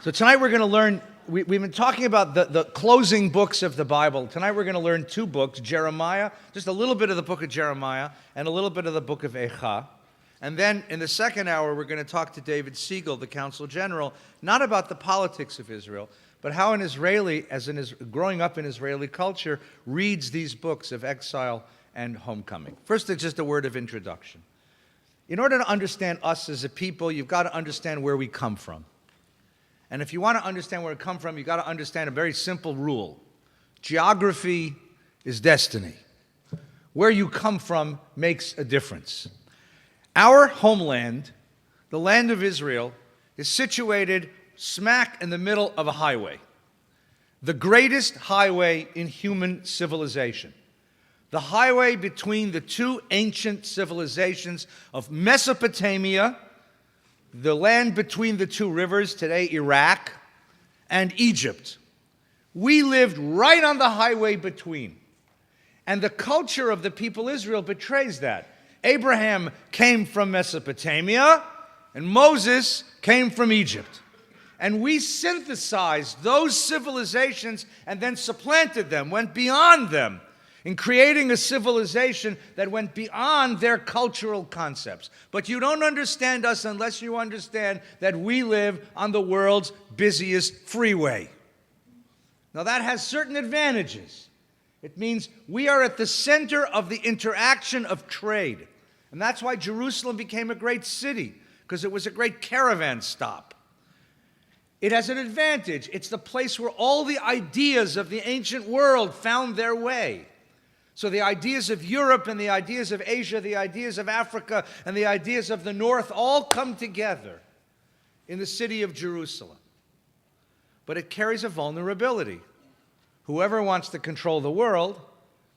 So tonight we're going to learn, we've been talking about the closing books of the Bible. Tonight we're going to learn two books, Jeremiah, just a little bit of the book of Jeremiah, and a little bit of the book of Eicha. And then in the second hour, we're going to talk to David Siegel, the Consul General, not about the politics of Israel, but how an Israeli, growing up in Israeli culture, reads these books of exile and homecoming. First, just a word of introduction. In order to understand us as a people, you've got to understand where we come from. And if you want to understand where we come from, you've got to understand a very simple rule. Geography is destiny. Where you come from makes a difference. Our homeland, the land of Israel, is situated smack in the middle of a highway. The greatest highway in human civilization. The highway between the two ancient civilizations of Mesopotamia, the land between the two rivers, today Iraq, and Egypt. We lived right on the highway between. And the culture of the people Israel betrays that. Abraham came from Mesopotamia, and Moses came from Egypt. And we synthesized those civilizations and then supplanted them, went beyond them, in creating a civilization that went beyond their cultural concepts. But you don't understand us unless you understand that we live on the world's busiest freeway. Now that has certain advantages. It means we are at the center of the interaction of trade. And that's why Jerusalem became a great city, because it was a great caravan stop. It has an advantage. It's the place where all the ideas of the ancient world found their way. So the ideas of Europe and the ideas of Asia, the ideas of Africa and the ideas of the North all come together in the city of Jerusalem. But it carries a vulnerability. Whoever wants to control the world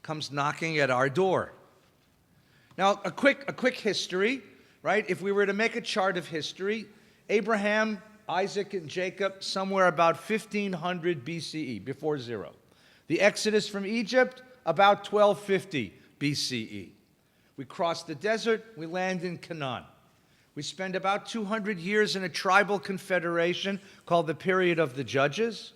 comes knocking at our door. Now, a quick history, right? If we were to make a chart of history, Abraham, Isaac, and Jacob, somewhere about 1500 BCE, before zero. The Exodus from Egypt, about 1250 BCE. We cross the desert, we land in Canaan. We spend about 200 years in a tribal confederation called the period of the Judges,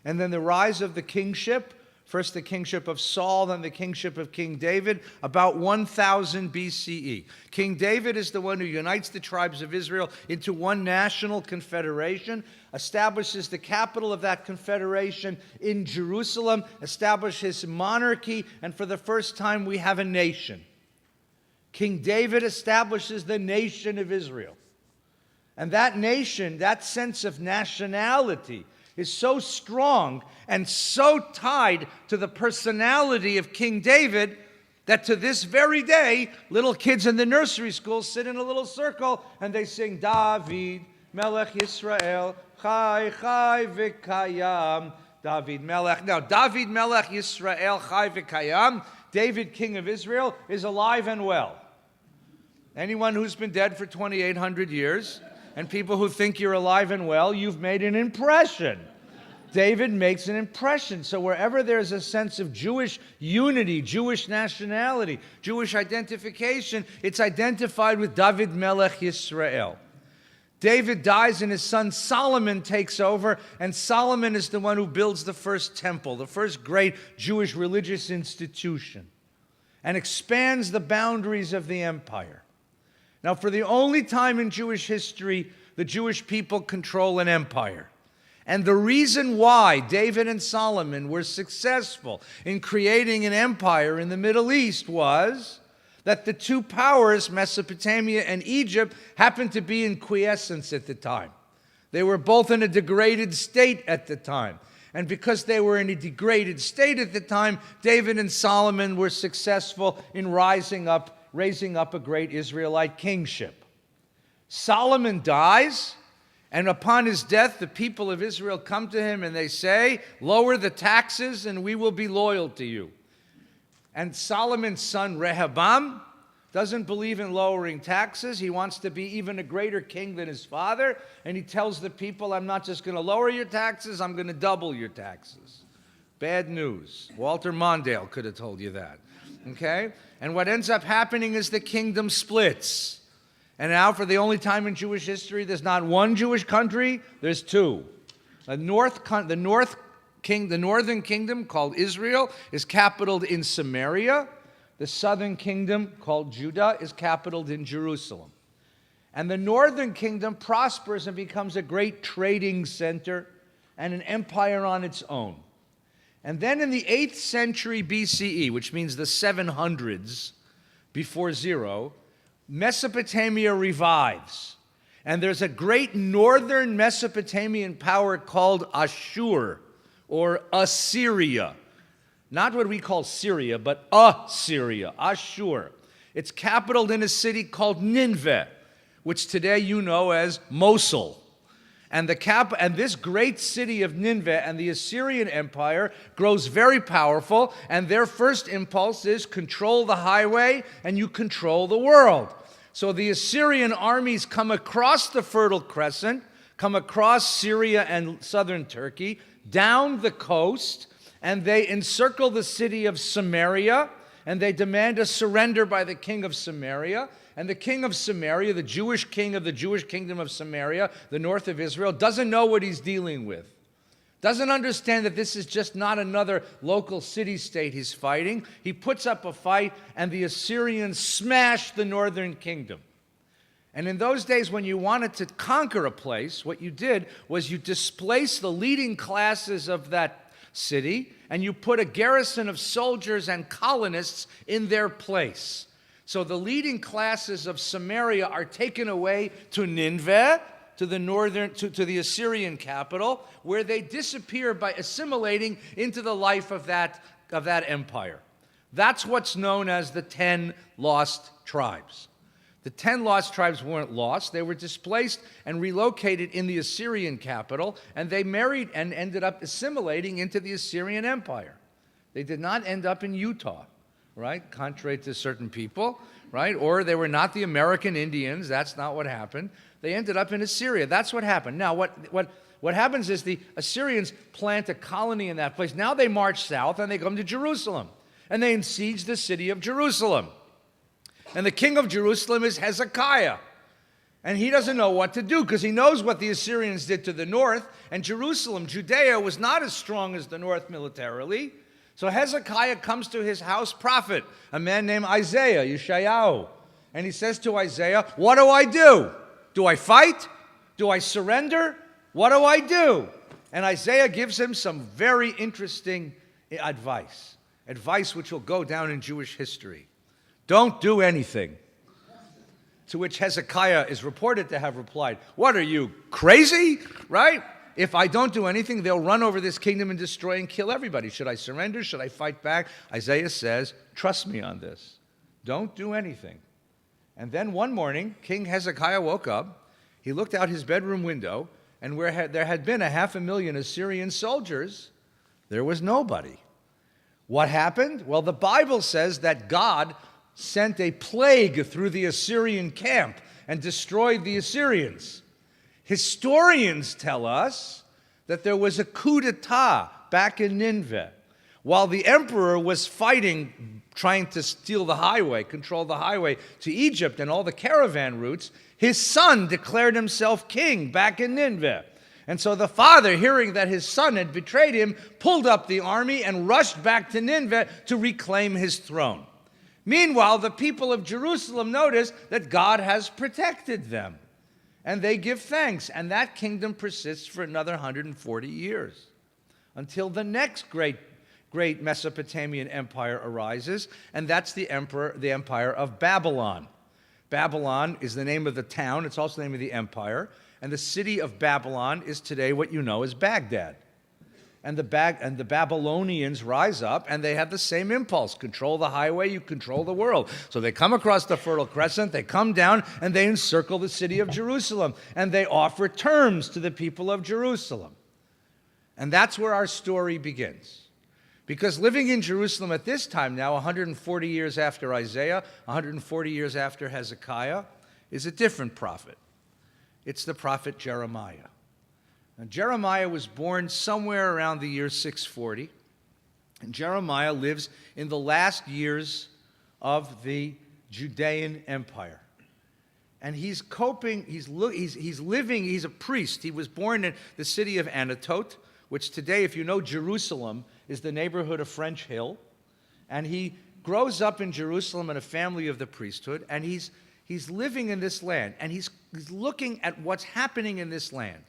and then the rise of the kingship, first the kingship of Saul, then the kingship of King David, about 1000 BCE. King David is the one who unites the tribes of Israel into one national confederation, establishes the capital of that confederation in Jerusalem, establishes monarchy, and for the first time we have a nation. King David establishes the nation of Israel. And that nation, that sense of nationality, is so strong and so tied to the personality of King David that to this very day, little kids in the nursery school sit in a little circle and they sing, David, Melech Yisrael, Chai, Chai, V'kayam, David Melech. Now, David Melech Yisrael, Chai, V'kayam, David, King of Israel, is alive and well. Anyone who's been dead for 2,800 years, and people who think you're alive and well, you've made an impression. David makes an impression. So wherever there's a sense of Jewish unity, Jewish nationality, Jewish identification, it's identified with David Melech Yisrael. David dies and his son Solomon takes over, and Solomon is the one who builds the first temple, the first great Jewish religious institution, and expands the boundaries of the empire. Now, for the only time in Jewish history, the Jewish people control an empire. And the reason why David and Solomon were successful in creating an empire in the Middle East was that the two powers, Mesopotamia and Egypt, happened to be in quiescence at the time. They were both in a degraded state at the time. And because they were in a degraded state at the time, David and Solomon were successful in raising up a great Israelite kingship. Solomon dies, and upon his death, the people of Israel come to him and they say, lower the taxes and we will be loyal to you. And Solomon's son Rehoboam doesn't believe in lowering taxes. He wants to be even a greater king than his father, and he tells the people, I'm not just going to lower your taxes, I'm going to double your taxes. Bad news. Walter Mondale could have told you that. Okay? And what ends up happening is the kingdom splits. And now, for the only time in Jewish history, there's not one Jewish country, there's two. The northern kingdom, called Israel, is capitaled in Samaria. The southern kingdom, called Judah, is capitaled in Jerusalem. And the northern kingdom prospers and becomes a great trading center and an empire on its own. And then in the 8th century BCE, which means the 700s before zero, Mesopotamia revives. And there's a great northern Mesopotamian power called Ashur, or Assyria. Not what we call Syria, but Assyria, Ashur. It's capitaled in a city called Nineveh, which today you know as Mosul. And this great city of Nineveh and the Assyrian Empire grows very powerful, and their first impulse is control the highway and you control the world. So the Assyrian armies come across the Fertile Crescent, come across Syria and southern Turkey, down the coast, and they encircle the city of Samaria, and they demand a surrender by the king of Samaria. And the king of Samaria, the Jewish king of the Jewish kingdom of Samaria, the north of Israel, doesn't know what he's dealing with. Doesn't understand that this is just not another local city-state he's fighting. He puts up a fight, and the Assyrians smash the northern kingdom. And in those days, when you wanted to conquer a place, what you did was you displaced the leading classes of that city, and you put a garrison of soldiers and colonists in their place. So the leading classes of Samaria are taken away to Nineveh, to the Assyrian capital, where they disappear by assimilating into the life of that empire. That's what's known as the 10 lost tribes. The 10 lost tribes weren't lost. They were displaced and relocated in the Assyrian capital, and they married and ended up assimilating into the Assyrian Empire. They did not end up in Utah, right? Contrary to certain people, right? Or they were not the American Indians. That's not what happened. They ended up in Assyria. That's what happened. Now, what happens is the Assyrians plant a colony in that place. Now they march south and they come to Jerusalem, and they besiege the city of Jerusalem. And the king of Jerusalem is Hezekiah. And he doesn't know what to do because he knows what the Assyrians did to the north. And Jerusalem, Judea, was not as strong as the north militarily. So Hezekiah comes to his house prophet, a man named Isaiah, Yeshayahu. And he says to Isaiah, what do I do? Do I fight? Do I surrender? What do I do? And Isaiah gives him some very interesting advice which will go down in Jewish history. Don't do anything. To which Hezekiah is reported to have replied, what are you, crazy? Right? If I don't do anything, they'll run over this kingdom and destroy and kill everybody. Should I surrender? Should I fight back? Isaiah says, trust me on this. Don't do anything. And then one morning, King Hezekiah woke up. He looked out his bedroom window, and where there had been 500,000 Assyrian soldiers, there was nobody. What happened? Well, the Bible says that God sent a plague through the Assyrian camp and destroyed the Assyrians. Historians tell us that there was a coup d'etat back in Nineveh. While the emperor was fighting, trying to steal the highway, control the highway to Egypt and all the caravan routes, his son declared himself king back in Nineveh. And so the father, hearing that his son had betrayed him, pulled up the army and rushed back to Nineveh to reclaim his throne. Meanwhile, the people of Jerusalem notice that God has protected them. And they give thanks. And that kingdom persists for another 140 years until the next great Mesopotamian empire arises, and that's the empire of Babylon. Babylon is the name of the town. It's also the name of the empire. And the city of Babylon is today what you know as Baghdad. And the Babylonians rise up, and they have the same impulse. Control the highway, you control the world. So they come across the Fertile Crescent, they come down, and they encircle the city of Jerusalem. And they offer terms to the people of Jerusalem. And that's where our story begins. Because living in Jerusalem at this time now, 140 years after Isaiah, 140 years after Hezekiah, is a different prophet. It's the prophet Jeremiah. And Jeremiah was born somewhere around the year 640. And Jeremiah lives in the last years of the Judean Empire. And he's coping, he's living, he's a priest. He was born in the city of Anatote, which today, if you know Jerusalem, is the neighborhood of French Hill. And he grows up in Jerusalem in a family of the priesthood, and he's living in this land, and he's looking at what's happening in this land.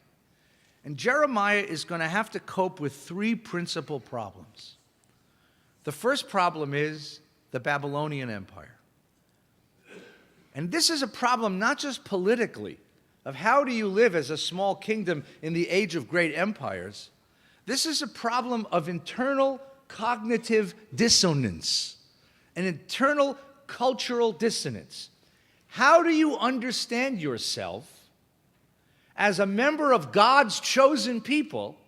And Jeremiah is going to have to cope with three principal problems. The first problem is the Babylonian Empire. And this is a problem not just politically, of how do you live as a small kingdom in the age of great empires. This is a problem of internal cognitive dissonance, an internal cultural dissonance. How do you understand yourself as a member of God's chosen people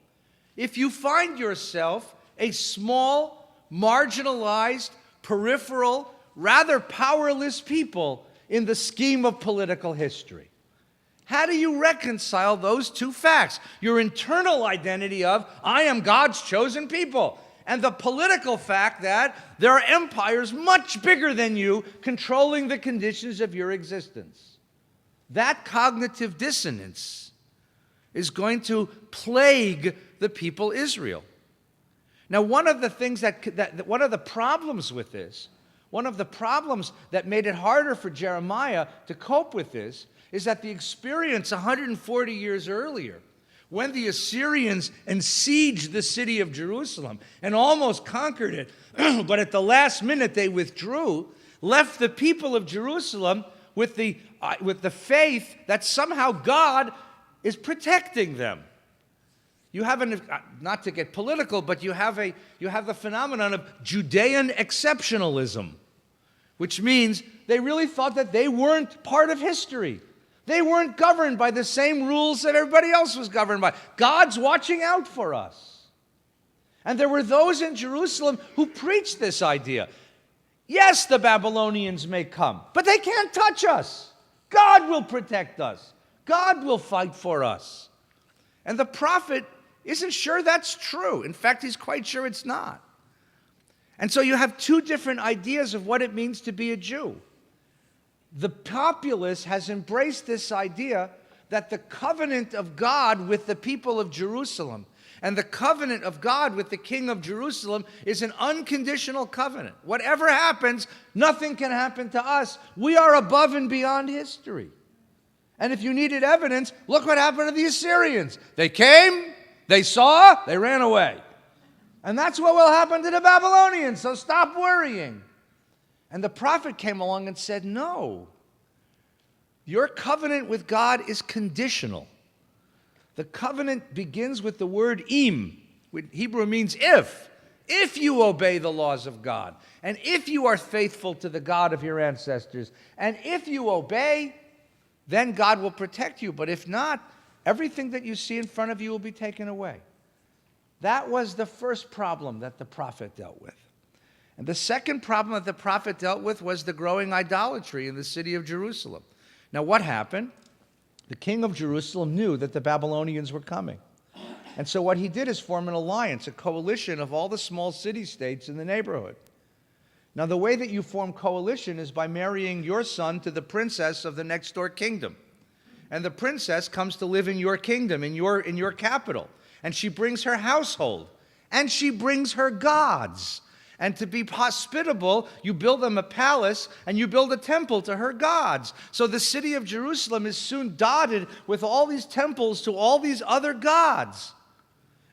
if you find yourself a small, marginalized, peripheral, rather powerless people in the scheme of political history? How do you reconcile those two facts? Your internal identity of, I am God's chosen people, and the political fact that there are empires much bigger than you controlling the conditions of your existence. That cognitive dissonance is going to plague the people Israel. Now, one of the things one of the problems with this, one of the problems that made it harder for Jeremiah to cope with this, is that the experience 140 years earlier, when the Assyrians besieged the city of Jerusalem and almost conquered it, but at the last minute they withdrew, left the people of Jerusalem with the faith that somehow God is protecting them. You have not to get political, but you have the phenomenon of Judean exceptionalism, which means they really thought that they weren't part of history. They weren't governed by the same rules that everybody else was governed by. God's watching out for us. And there were those in Jerusalem who preached this idea. Yes, the Babylonians may come, but they can't touch us. God will protect us. God will fight for us. And the prophet isn't sure that's true. In fact, he's quite sure it's not. And so you have two different ideas of what it means to be a Jew. The populace has embraced this idea that the covenant of God with the people of Jerusalem and the covenant of God with the king of Jerusalem is an unconditional covenant. Whatever happens, nothing can happen to us. We are above and beyond history. And if you needed evidence, look what happened to the Assyrians. They came, they saw, they ran away. And that's what will happen to the Babylonians, so stop worrying. And the prophet came along and said, no, your covenant with God is conditional. The covenant begins with the word im, which Hebrew means if. If you obey the laws of God, and if you are faithful to the God of your ancestors, and if you obey, then God will protect you. But if not, everything that you see in front of you will be taken away. That was the first problem that the prophet dealt with. And the second problem that the prophet dealt with was the growing idolatry in the city of Jerusalem. Now, what happened? The king of Jerusalem knew that the Babylonians were coming. And so what he did is form an alliance, a coalition of all the small city-states in the neighborhood. Now, the way that you form coalition is by marrying your son to the princess of the next-door kingdom. And the princess comes to live in your kingdom, in your capital. And she brings her household. And she brings her gods. And to be hospitable, you build them a palace and you build a temple to her gods. So the city of Jerusalem is soon dotted with all these temples to all these other gods.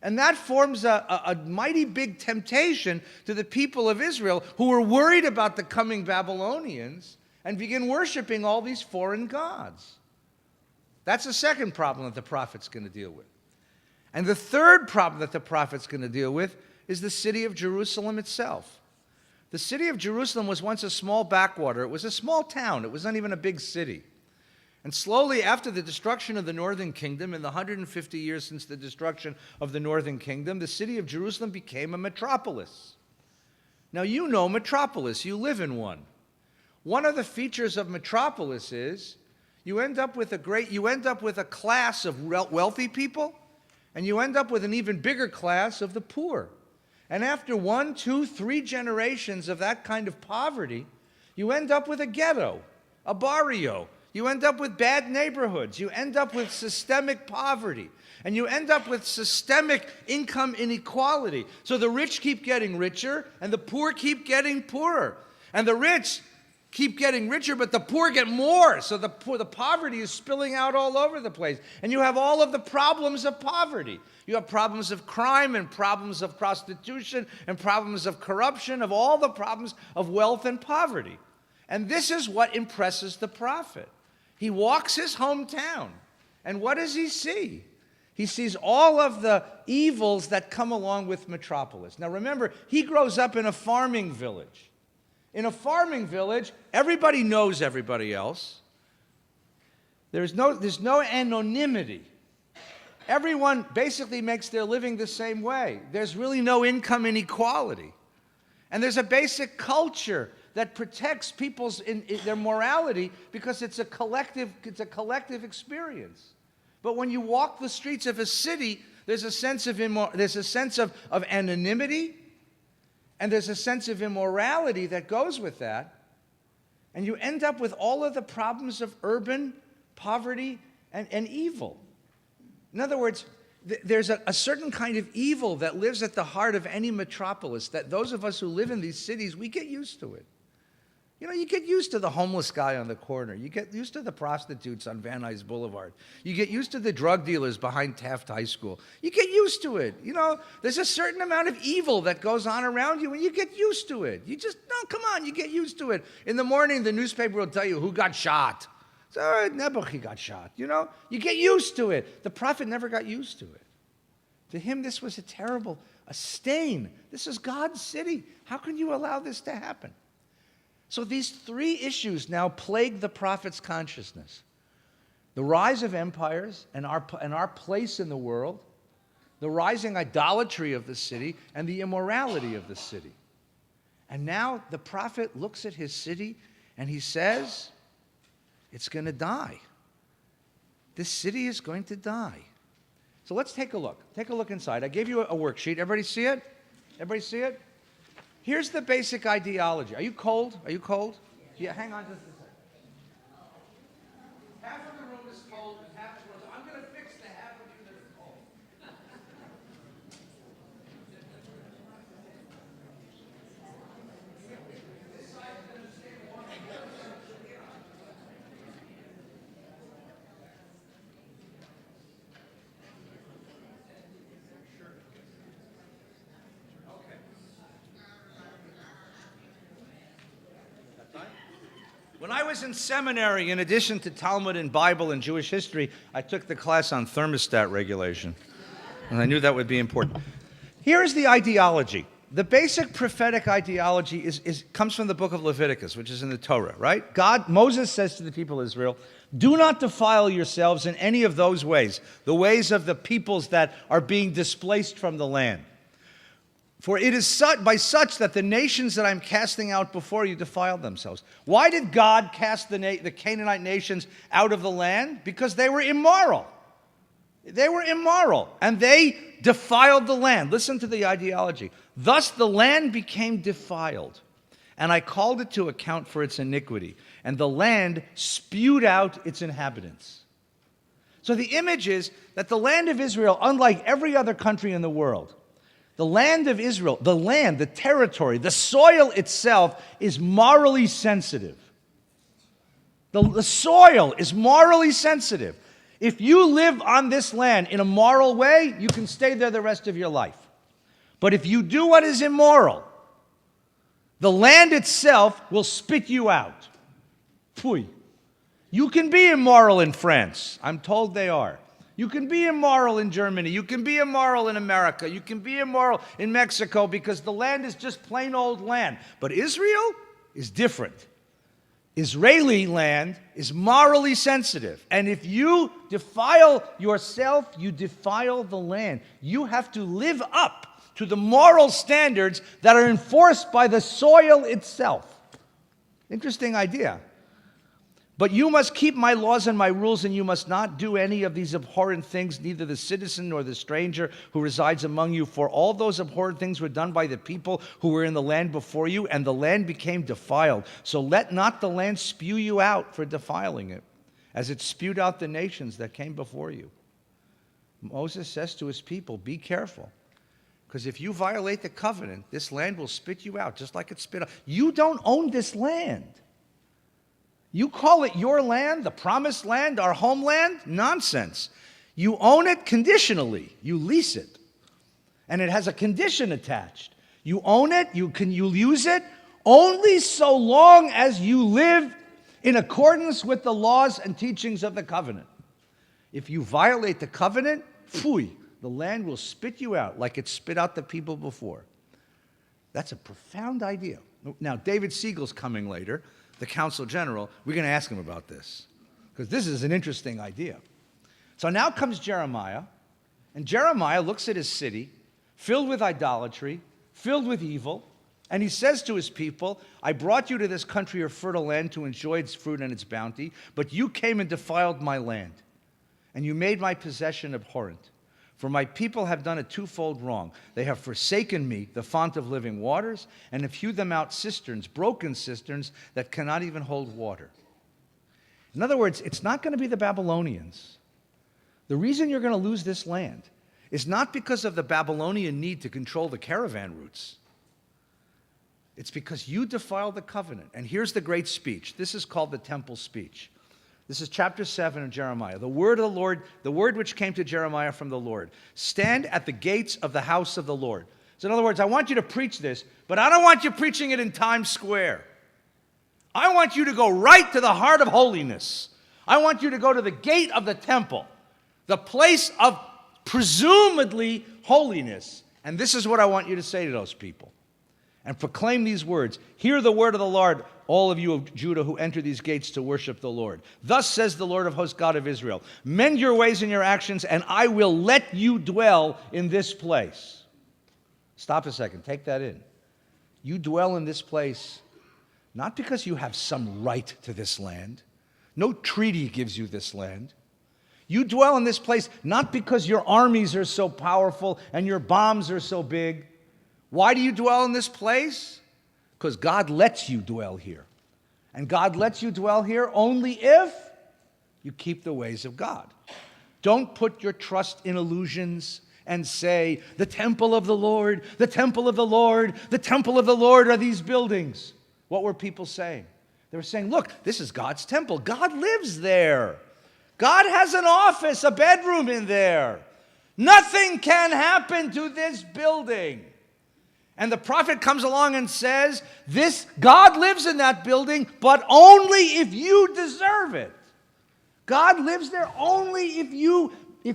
And that forms a mighty big temptation to the people of Israel who were worried about the coming Babylonians and begin worshiping all these foreign gods. That's the second problem that the prophet's going to deal with. And the third problem that the prophet's going to deal with is the city of Jerusalem itself. The city of Jerusalem was once a small backwater. It was a small town. It was not even a big city. And slowly, after the destruction of the northern kingdom, in the 150 years since the destruction of the northern kingdom, the city of Jerusalem became a metropolis. Now, you know metropolis. You live in one. One of the features of metropolis is you end up with a class of wealthy people, and you end up with an even bigger class of the poor. And after 1, 2, 3 generations of that kind of poverty, you end up with a ghetto, a barrio. You end up with bad neighborhoods. You end up with systemic poverty. And you end up with systemic income inequality. So the rich keep getting richer, and the poor keep getting poorer. And the rich keep getting richer, but the poor get more. So the poverty is spilling out all over the place. And you have all of the problems of poverty. You have problems of crime and problems of prostitution and problems of corruption, of all the problems of wealth and poverty. And this is what impresses the prophet. He walks his hometown, and what does he see? He sees all of the evils that come along with metropolis. Now remember, he grows up in a farming village. In a farming village, everybody knows everybody else. There's no anonymity. Everyone basically makes their living the same way. There's really no income inequality. And there's a basic culture that protects people's in their morality because it's a collective experience. But when you walk the streets of a city, there's a sense of anonymity, and there's a sense of immorality that goes with that. And you end up with all of the problems of urban poverty and evil. In other words, there's a certain kind of evil that lives at the heart of any metropolis that those of us who live in these cities, we get used to it. You know, you get used to the homeless guy on the corner. You get used to the prostitutes on Van Nuys Boulevard. You get used to the drug dealers behind Taft High School. You get used to it. You know, there's a certain amount of evil that goes on around you, and you get used to it. You just, no, come on, you get used to it. In the morning, the newspaper will tell you who got shot. So, Nebuchadnezzar got shot, you know? You get used to it. The prophet never got used to it. To him, this was a stain. This is God's city. How can you allow this to happen? So these three issues now plague the prophet's consciousness. The rise of empires and our place in the world, the rising idolatry of the city, and the immorality of the city. And now the prophet looks at his city and he says, it's going to die. This city is going to die. So let's take a look. Take a look inside. I gave you a worksheet. Everybody see it? Everybody see it? Here's the basic ideology. Are you cold? Are you cold? Yeah, hang on just a second. Half of the room is cold and half of the room. I'm going to fix the half of you that are cold. This side's going to stay warm. When I was in seminary, in addition to Talmud and Bible and Jewish history, I took the class on thermostat regulation. And I knew that would be important. Here is the ideology. The basic prophetic ideology comes from the book of Leviticus, which is in the Torah, right? Moses says to the people of Israel, do not defile yourselves in any of those ways, the ways of the peoples that are being displaced from the land. For it is by such that the nations that I'm casting out before you defile themselves. Why did God cast the Canaanite nations out of the land? Because they were immoral. They were immoral, and they defiled the land. Listen to the ideology. Thus the land became defiled, and I called it to account for its iniquity, and the land spewed out its inhabitants. So the image is that the land of Israel, unlike every other country in the world, the land of Israel, the territory, the soil itself is morally sensitive. The soil is morally sensitive. If you live on this land in a moral way, you can stay there the rest of your life. But if you do what is immoral, the land itself will spit you out. Pfui. You can be immoral in France. I'm told they are. You can be immoral in Germany. You can be immoral in America. You can be immoral in Mexico because the land is just plain old land. But Israel is different. Israeli land is morally sensitive. And if you defile yourself, you defile the land. You have to live up to the moral standards that are enforced by the soil itself. Interesting idea. But you must keep my laws and my rules, and you must not do any of these abhorrent things, neither the citizen nor the stranger who resides among you. For all those abhorrent things were done by the people who were in the land before you, and the land became defiled. So let not the land spew you out for defiling it. as it spewed out the nations that came before you. Moses says to his people, be careful, because if you violate the covenant, this land will spit you out, just like it spit out. You don't own this land. You call it your land, the promised land, our homeland? Nonsense. You own it conditionally. You lease it. And it has a condition attached. You own it, you'll use it only so long as you live in accordance with the laws and teachings of the covenant. If you violate the covenant, pfui, the land will spit you out like it spit out the people before. That's a profound idea. Now, David Siegel's coming later, the council general. We're going to ask him about this, because this is an interesting idea. So now comes Jeremiah, and Jeremiah looks at his city, filled with idolatry, filled with evil, and he says to his people, I brought you to this country of fertile land to enjoy its fruit and its bounty, but you came and defiled my land, and you made my possession abhorrent. For my people have done a twofold wrong. They have forsaken me, the fount of living waters, and have hewed them out cisterns, broken cisterns that cannot even hold water. In other words, it's not going to be the Babylonians. The reason you're going to lose this land is not because of the Babylonian need to control the caravan routes. It's because you defiled the covenant. And here's the great speech. This is called the temple speech. This is chapter 7 of Jeremiah. The word of the Lord, the word which came to Jeremiah from the Lord. Stand at the gates of the house of the Lord. So in other words, I want you to preach this, but I don't want you preaching it in Times Square. I want you to go right to the heart of holiness. I want you to go to the gate of the temple, the place of presumably holiness. And this is what I want you to say to those people. And proclaim these words. Hear the word of the Lord, all of you of Judah who enter these gates to worship the Lord. Thus says the Lord of hosts, God of Israel, mend your ways and your actions, and I will let you dwell in this place. Stop a second. Take that in. You dwell in this place not because you have some right to this land. No treaty gives you this land. You dwell in this place not because your armies are so powerful and your bombs are so big. Why do you dwell in this place? Because God lets you dwell here. And God lets you dwell here only if you keep the ways of God. Don't put your trust in illusions and say, the temple of the Lord, the temple of the Lord, the temple of the Lord are these buildings. What were people saying? They were saying, look, this is God's temple. God lives there. God has an office, a bedroom in there. Nothing can happen to this building. And the prophet comes along and says, God lives in that building, but only if you deserve it. God lives there only if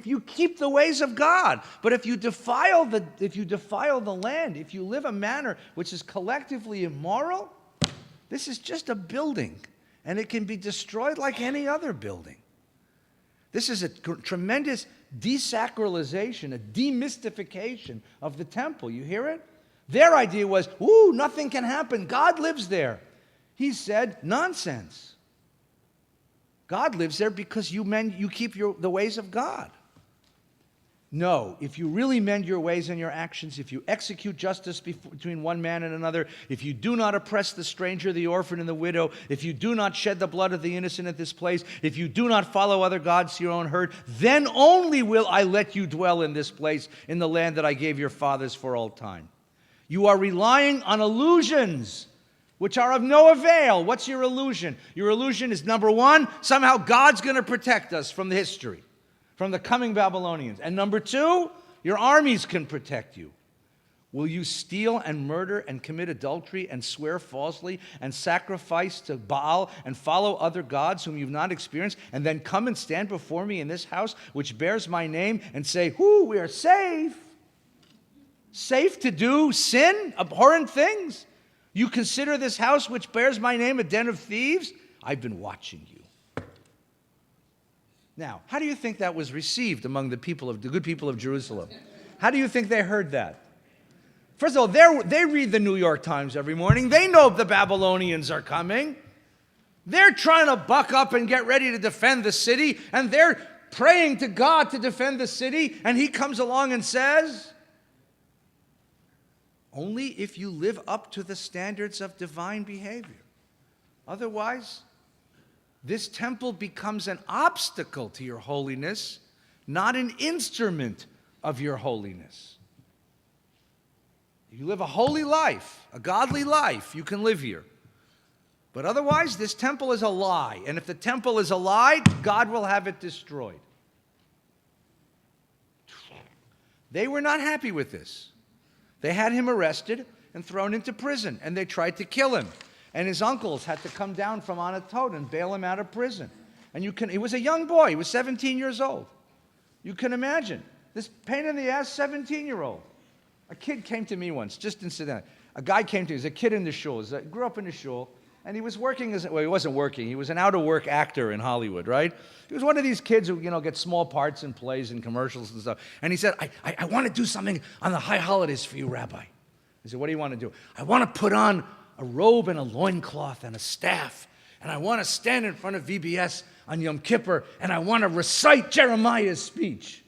you keep the ways of God. But if you defile the land, if you live a manner which is collectively immoral, this is just a building, and it can be destroyed like any other building. This is a tremendous desacralization, a demystification of the temple. You hear it? Their idea was, ooh, nothing can happen. God lives there. He said, nonsense. God lives there because you keep the ways of God. No, if you really mend your ways and your actions, if you execute justice between one man and another, if you do not oppress the stranger, the orphan, and the widow, if you do not shed the blood of the innocent at this place, if you do not follow other gods to your own hurt, then only will I let you dwell in this place, in the land that I gave your fathers for all time. You are relying on illusions, which are of no avail. What's your illusion? Your illusion is, number one, somehow God's going to protect us from the history, from the coming Babylonians. And number two, your armies can protect you. Will you steal and murder and commit adultery and swear falsely and sacrifice to Baal and follow other gods whom you've not experienced, and then come and stand before me in this house which bears my name and say, we are safe? Safe to do sin, abhorrent things? You consider this house which bears my name a den of thieves? I've been watching you. Now, how do you think that was received among the good people of Jerusalem? How do you think they heard that? First of all, they read the New York Times every morning. They know the Babylonians are coming. They're trying to buck up and get ready to defend the city, and they're praying to God to defend the city, and he comes along and says, only if you live up to the standards of divine behavior. Otherwise, this temple becomes an obstacle to your holiness, not an instrument of your holiness. If you live a holy life, a godly life, you can live here. But otherwise, this temple is a lie. And if the temple is a lie, God will have it destroyed. They were not happy with this. They had him arrested and thrown into prison, and they tried to kill him. And his uncles had to come down from Anatole and bail him out of prison. And he was a young boy. He was 17 years old. You can imagine. This pain in the ass 17-year-old. A kid came to me once, just incidentally. A guy came to me. He was a kid in the shul. He grew up in the shul. And he was working well, he wasn't working. He was an out-of-work actor in Hollywood, right? He was one of these kids who, get small parts in plays and commercials and stuff. And he said, I want to do something on the high holidays for you, Rabbi. I said, what do you want to do? I want to put on a robe and a loincloth and a staff. And I want to stand in front of VBS on Yom Kippur, and I want to recite Jeremiah's speech.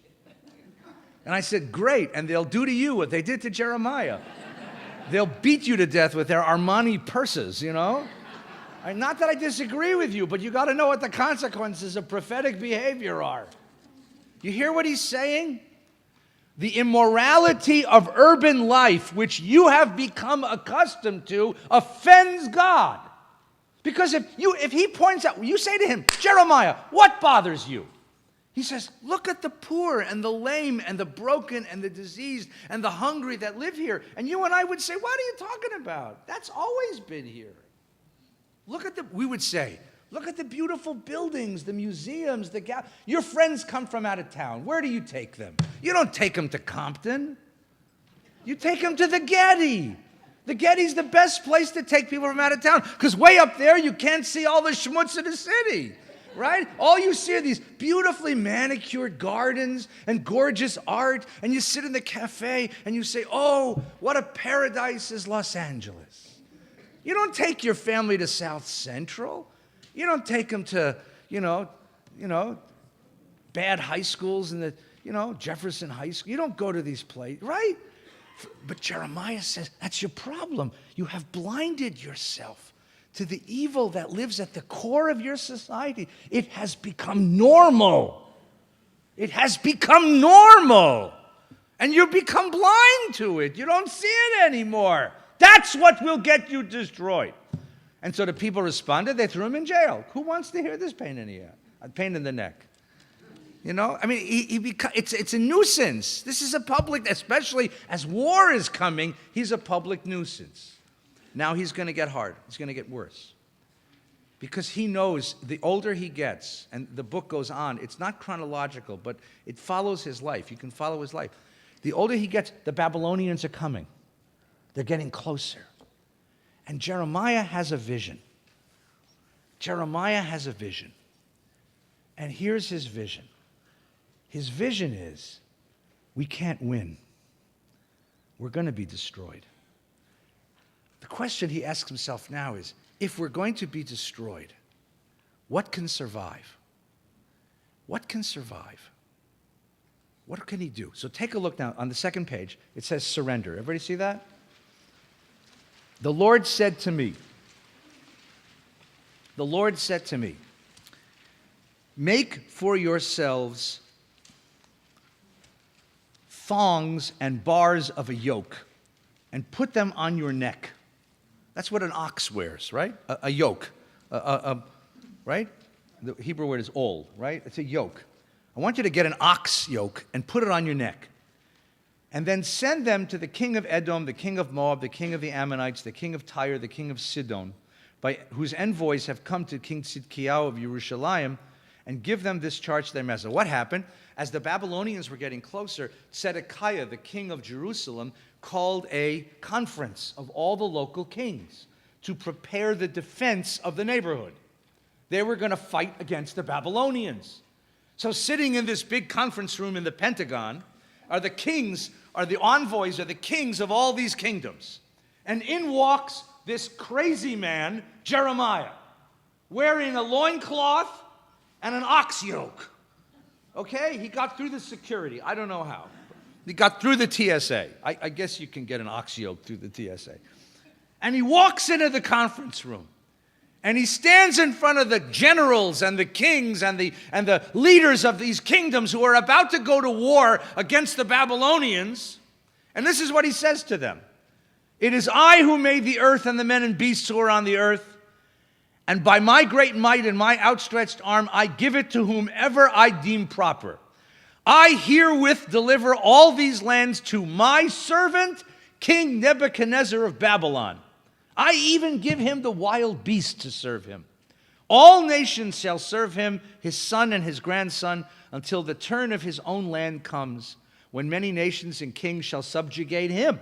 And I said, great, and they'll do to you what they did to Jeremiah. They'll beat you to death with their Armani purses, Not that I disagree with you, but you got to know what the consequences of prophetic behavior are. You hear what he's saying? The immorality of urban life, which you have become accustomed to, offends God. Because if he points out, you say to him, Jeremiah, what bothers you? He says, look at the poor and the lame and the broken and the diseased and the hungry that live here. And you and I would say, what are you talking about? That's always been here. We would say, look at the beautiful buildings, the museums, your friends come from out of town. Where do you take them? You don't take them to Compton. You take them to the Getty. The Getty's the best place to take people from out of town, because way up there you can't see all the schmutz of the city, right? All you see are these beautifully manicured gardens and gorgeous art, and you sit in the cafe and you say, oh, what a paradise is Los Angeles. You don't take your family to South Central. You don't take them to, bad high schools and Jefferson High School. You don't go to these places, right? But Jeremiah says, that's your problem. You have blinded yourself to the evil that lives at the core of your society. It has become normal. It has become normal. And you become blind to it. You don't see it anymore. That's what will get you destroyed. And so the people responded. They threw him in jail. Who wants to hear this pain in the pain in the neck? It's a nuisance. This is a public, especially as war is coming, he's a public nuisance. Now he's going to get hard. He's going to get worse. Because he knows the older he gets, and the book goes on, it's not chronological, but it follows his life. You can follow his life. The older he gets, the Babylonians are coming. They're getting closer. And Jeremiah has a vision. Jeremiah has a vision. And here's his vision. His vision is, we can't win. We're going to be destroyed. The question he asks himself now is, if we're going to be destroyed, what can survive? What can survive? What can he do? So take a look now. On the second page, it says surrender. Everybody see that? The Lord said to me, make for yourselves thongs and bars of a yoke and put them on your neck. That's what an ox wears, right? A yoke, right? The Hebrew word is ol, right? It's a yoke. I want you to get an ox yoke and put it on your neck. And then send them to the king of Edom, the king of Moab, the king of the Ammonites, the king of Tyre, the king of Sidon, by whose envoys have come to King Tzidkiyahu of Yerushalayim, and give them this charge to their master. What happened? As the Babylonians were getting closer, Zedekiah, the king of Jerusalem, called a conference of all the local kings to prepare the defense of the neighborhood. They were going to fight against the Babylonians. So sitting in this big conference room in the Pentagon are the kings, are the envoys, are the kings of all these kingdoms. And in walks this crazy man, Jeremiah, wearing a loincloth and an ox yoke. Okay? He got through the security. I don't know how. He got through the TSA. I guess you can get an ox yoke through the TSA. And he walks into the conference room. And he stands in front of the generals and the kings and the leaders of these kingdoms who are about to go to war against the Babylonians. And this is what he says to them. It is I who made the earth and the men and beasts who are on the earth. And by my great might and my outstretched arm, I give it to whomever I deem proper. I herewith deliver all these lands to my servant, King Nebuchadnezzar of Babylon. I even give him the wild beasts to serve him. All nations shall serve him, his son and his grandson, until the turn of his own land comes, when many nations and kings shall subjugate him.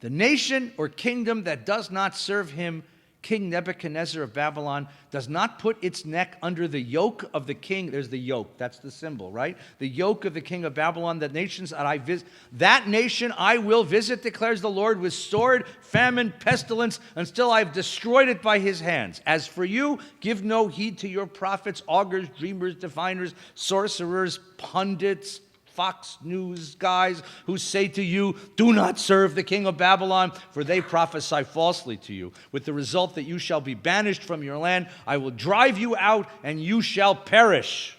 The nation or kingdom that does not serve him, King Nebuchadnezzar of Babylon, does not put its neck under the yoke of the king. There's the yoke. That's the symbol, right? The yoke of the king of Babylon, the nations that I visit. That nation I will visit, declares the Lord, with sword, famine, pestilence, until I've destroyed it by his hands. As for you, give no heed to your prophets, augurs, dreamers, diviners, sorcerers, pundits, Fox News guys who say to you, do not serve the king of Babylon, for they prophesy falsely to you, with the result that you shall be banished from your land. I will drive you out, and you shall perish.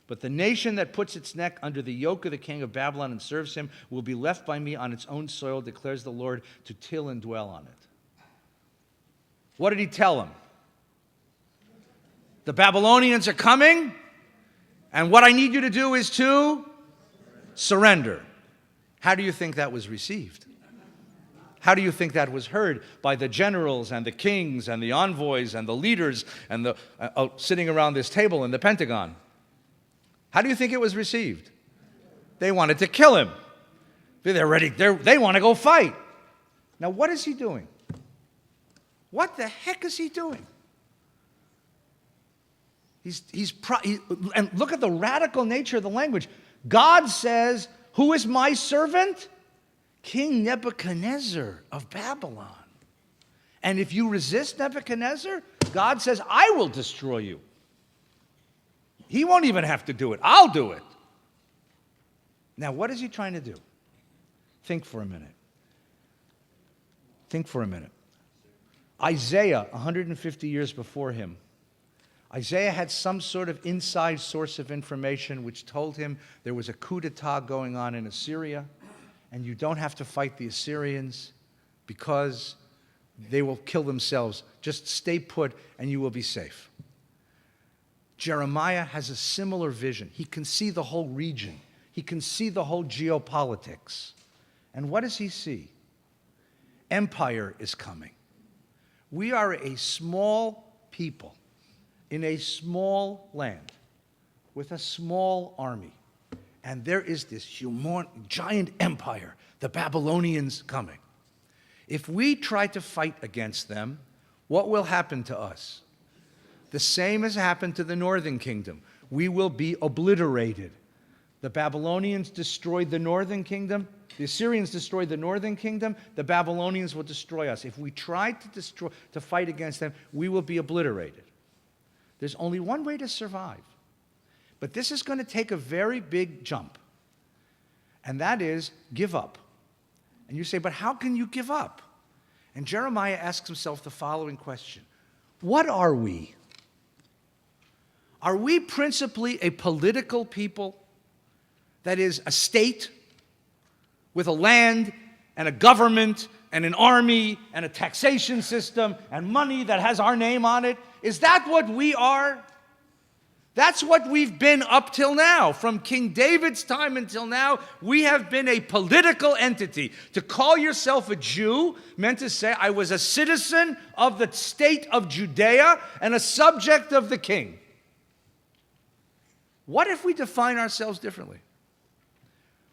But the nation that puts its neck under the yoke of the king of Babylon and serves him will be left by me on its own soil, declares the Lord, to till and dwell on it. What did he tell them? The Babylonians are coming, and what I need you to do is to surrender. How do you think that was received? How do you think that was heard by the generals and the kings and the envoys and the leaders and the sitting around this table in the Pentagon? How do you think it was received? They wanted to kill him. They're ready. They want to go fight. Now, what is he doing? What the heck is he doing? And look at the radical nature of the language. God says, who is my servant? King Nebuchadnezzar of Babylon. And if you resist Nebuchadnezzar, God says, I will destroy you. He won't even have to do it. I'll do it. Now, what is he trying to do? Think for a minute. Think for a minute. Isaiah, 150 years before him, Isaiah had some sort of inside source of information which told him there was a coup d'etat going on in Assyria, and you don't have to fight the Assyrians because they will kill themselves. Just stay put and you will be safe. Jeremiah has a similar vision. He can see the whole region. He can see the whole geopolitics. And what does he see? Empire is coming. We are a small people in a small land with a small army. And there is this giant empire, the Babylonians coming. If we try to fight against them, what will happen to us? The same has happened to the northern kingdom. We will be obliterated. The Babylonians destroyed the northern kingdom. The Assyrians destroyed the northern kingdom. The Babylonians will destroy us. If we try to fight against them, we will be obliterated. There's only one way to survive. But this is going to take a very big jump. And that is give up. And you say, but how can you give up? And Jeremiah asks himself the following question. What are we? Are we principally a political people? That is, a state with a land and a government and an army and a taxation system and money that has our name on it? Is that what we are? That's what we've been up till now. From King David's time until now, we have been a political entity. To call yourself a Jew meant to say, I was a citizen of the state of Judea and a subject of the king. What if we define ourselves differently?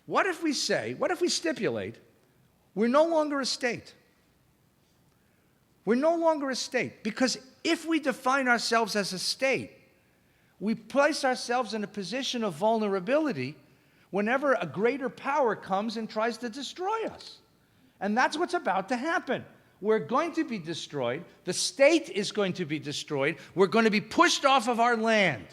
What if we stipulate, we're no longer a state? We're no longer a state, because if we define ourselves as a state, we place ourselves in a position of vulnerability whenever a greater power comes and tries to destroy us. And that's what's about to happen. We're going to be destroyed. The state is going to be destroyed. We're going to be pushed off of our land.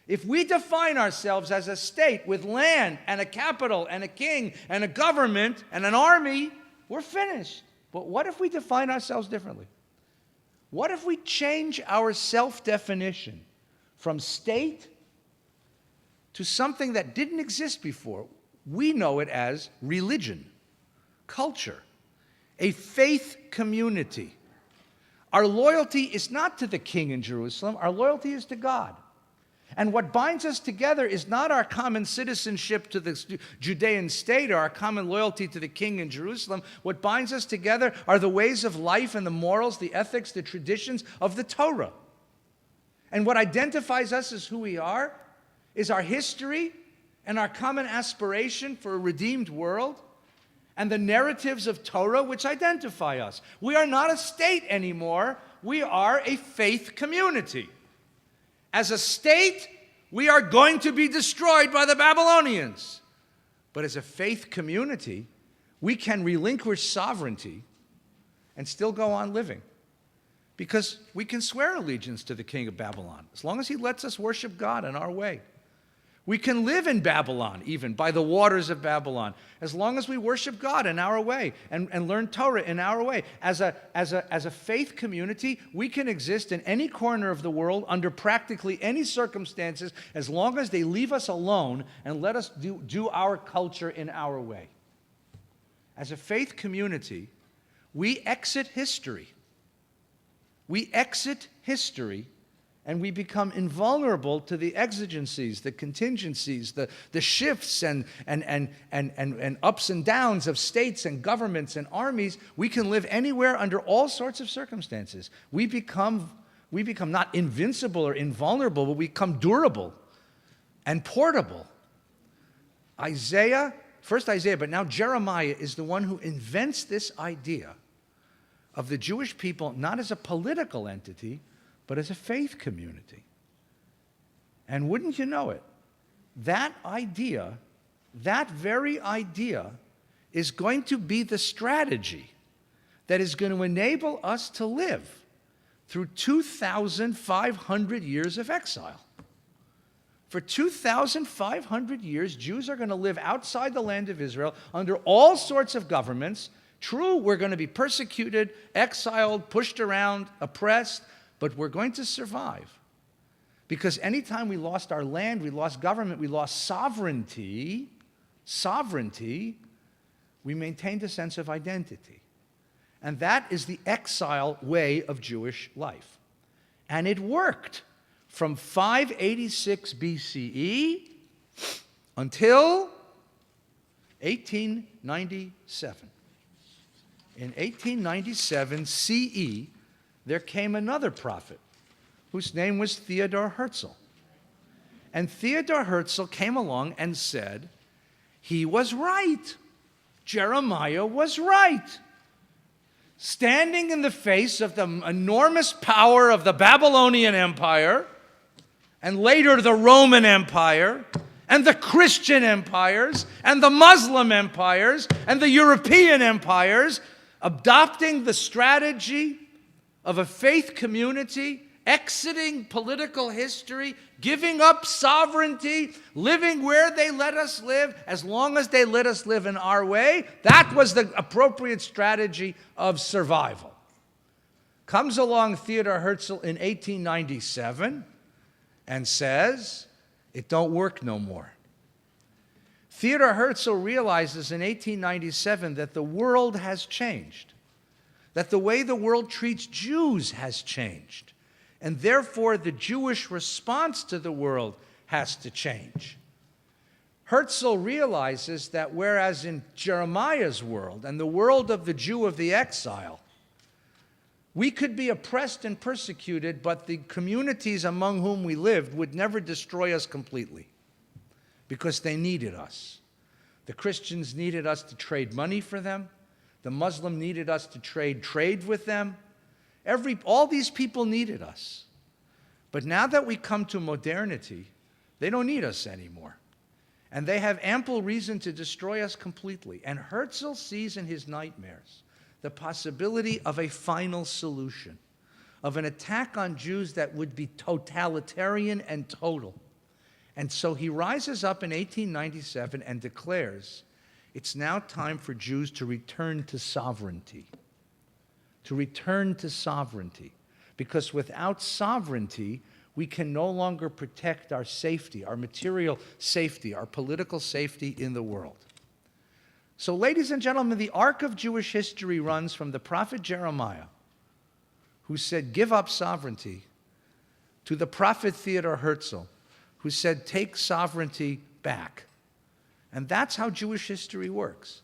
If we define ourselves as a state with land and a capital and a king and a government and an army, we're finished. But what if we define ourselves differently? What if we change our self-definition from state to something that didn't exist before? We know it as religion, culture, a faith community. Our loyalty is not to the king in Jerusalem. Our loyalty is to God. And what binds us together is not our common citizenship to the Judean state or our common loyalty to the king in Jerusalem. What binds us together are the ways of life and the morals, the ethics, the traditions of the Torah. And what identifies us as who we are is our history and our common aspiration for a redeemed world and the narratives of Torah which identify us. We are not a state anymore. We are a faith community. As a state, we are going to be destroyed by the Babylonians. But as a faith community, we can relinquish sovereignty and still go on living. Because we can swear allegiance to the king of Babylon, as long as he lets us worship God in our way. We can live in Babylon, even by the waters of Babylon, as long as we worship God in our way and learn Torah in our way. As a faith community, we can exist in any corner of the world under practically any circumstances, as long as they leave us alone and let us do our culture in our way. As a faith community, we exit history. We exit history. And we become invulnerable to the exigencies, the contingencies, the shifts and ups and downs of states and governments and armies. We can live anywhere under all sorts of circumstances. We become not invincible or invulnerable, but we become durable and portable. First Isaiah, but now Jeremiah is the one who invents this idea of the Jewish people not as a political entity, but as a faith community. And wouldn't you know it, that idea, that very idea, is going to be the strategy that is going to enable us to live through 2,500 years of exile. For 2,500 years, Jews are going to live outside the land of Israel under all sorts of governments. True, we're going to be persecuted, exiled, pushed around, oppressed, but we're going to survive. Because anytime we lost our land, we lost government, we lost sovereignty, we maintained a sense of identity. And that is the exile way of Jewish life. And it worked from 586 BCE until 1897. In 1897 CE, there came another prophet whose name was Theodor Herzl. And Theodor Herzl came along and said, he was right. Jeremiah was right. Standing in the face of the enormous power of the Babylonian Empire, and later the Roman Empire, and the Christian empires, and the Muslim empires, and the European empires, adopting the strategy of a faith community, exiting political history, giving up sovereignty, living where they let us live, as long as they let us live in our way. That was the appropriate strategy of survival. Comes along Theodor Herzl in 1897 and says, it don't work no more. Theodor Herzl realizes in 1897 that the world has changed, that the way the world treats Jews has changed, and therefore the Jewish response to the world has to change. Herzl realizes that whereas in Jeremiah's world and the world of the Jew of the exile, we could be oppressed and persecuted, but the communities among whom we lived would never destroy us completely because they needed us. The Christians needed us to trade money for them. The Muslim needed us to trade with them. All these people needed us. But now that we come to modernity, they don't need us anymore. And they have ample reason to destroy us completely. And Herzl sees in his nightmares the possibility of a final solution, of an attack on Jews that would be totalitarian and total. And so he rises up in 1897 and declares, it's now time for Jews to return to sovereignty. To return to sovereignty. Because without sovereignty, we can no longer protect our safety, our material safety, our political safety in the world. So, ladies and gentlemen, the arc of Jewish history runs from the prophet Jeremiah, who said, give up sovereignty, to the prophet Theodor Herzl, who said, take sovereignty back. And that's how Jewish history works.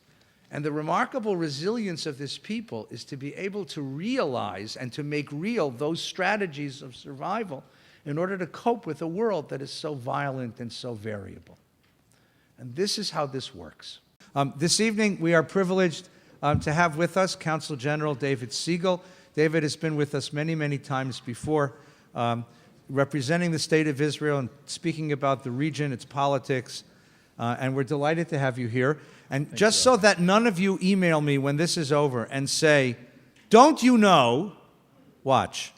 And the remarkable resilience of this people is to be able to realize and to make real those strategies of survival in order to cope with a world that is so violent and so variable. And this is how this works. This evening, we are privileged to have with us Consul General David Siegel. David has been with us many, many times before, representing the State of Israel and speaking about the region, its politics, and we're delighted to have you here. And just so that none of you email me when this is over and say, don't you know, watch,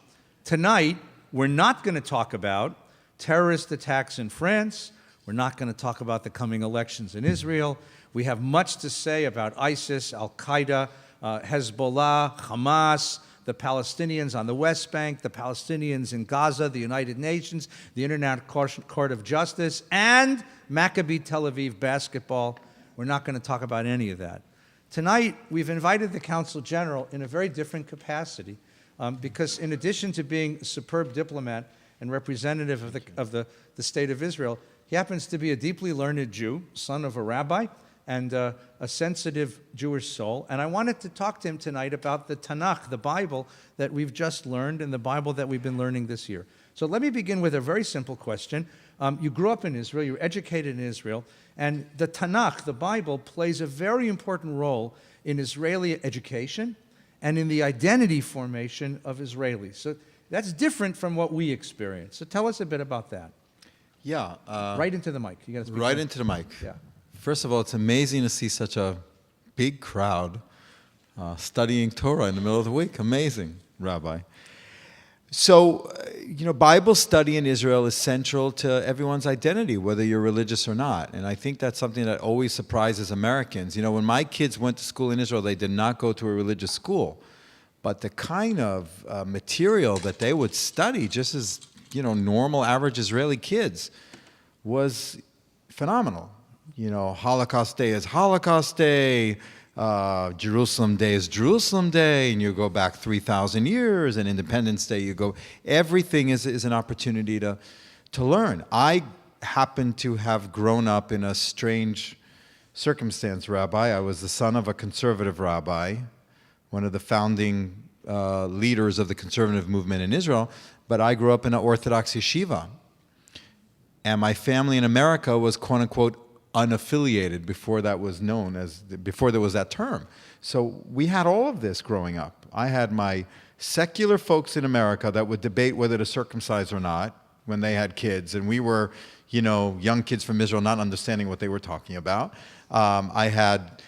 tonight we're not going to talk about terrorist attacks in France. We're not going to talk about the coming elections in Israel. We have much to say about ISIS, Al-Qaeda, Hezbollah, Hamas, the Palestinians on the West Bank, the Palestinians in Gaza, the United Nations, the International Court of Justice, and Maccabi Tel Aviv basketball. We're not going to talk about any of that. Tonight, we've invited the Consul General in a very different capacity because in addition to being a superb diplomat and representative of the State of Israel, he happens to be a deeply learned Jew, son of a rabbi, and a sensitive Jewish soul. And I wanted to talk to him tonight about the Tanakh, the Bible that we've just learned, and the Bible that we've been learning this year. So let me begin with a very simple question. You grew up in Israel, you were educated in Israel, and the Tanakh, the Bible, plays a very important role in Israeli education and in the identity formation of Israelis. So that's different from what we experience. So tell us a bit about that. Yeah. Right into the mic. You got to speak right into the mic. Yeah. First of all, it's amazing to see such a big crowd studying Torah in the middle of the week. Amazing, Rabbi. So, Bible study in Israel is central to everyone's identity, whether you're religious or not. And I think that's something that always surprises Americans. When my kids went to school in Israel, they did not go to a religious school. But the kind of material that they would study, just as, normal, average Israeli kids, was phenomenal. Holocaust Day is Holocaust Day, Jerusalem Day is Jerusalem Day, and you go back 3,000 years, and Independence Day, everything is an opportunity to learn. I happen to have grown up in a strange circumstance, Rabbi. I was the son of a conservative rabbi, one of the founding leaders of the conservative movement in Israel, but I grew up in an Orthodox yeshiva. And my family in America was, quote unquote, unaffiliated before there was that term. So we had all of this growing up. I had my secular folks in America that would debate whether to circumcise or not when they had kids, and we were, young kids from Israel not understanding what they were talking about. I had,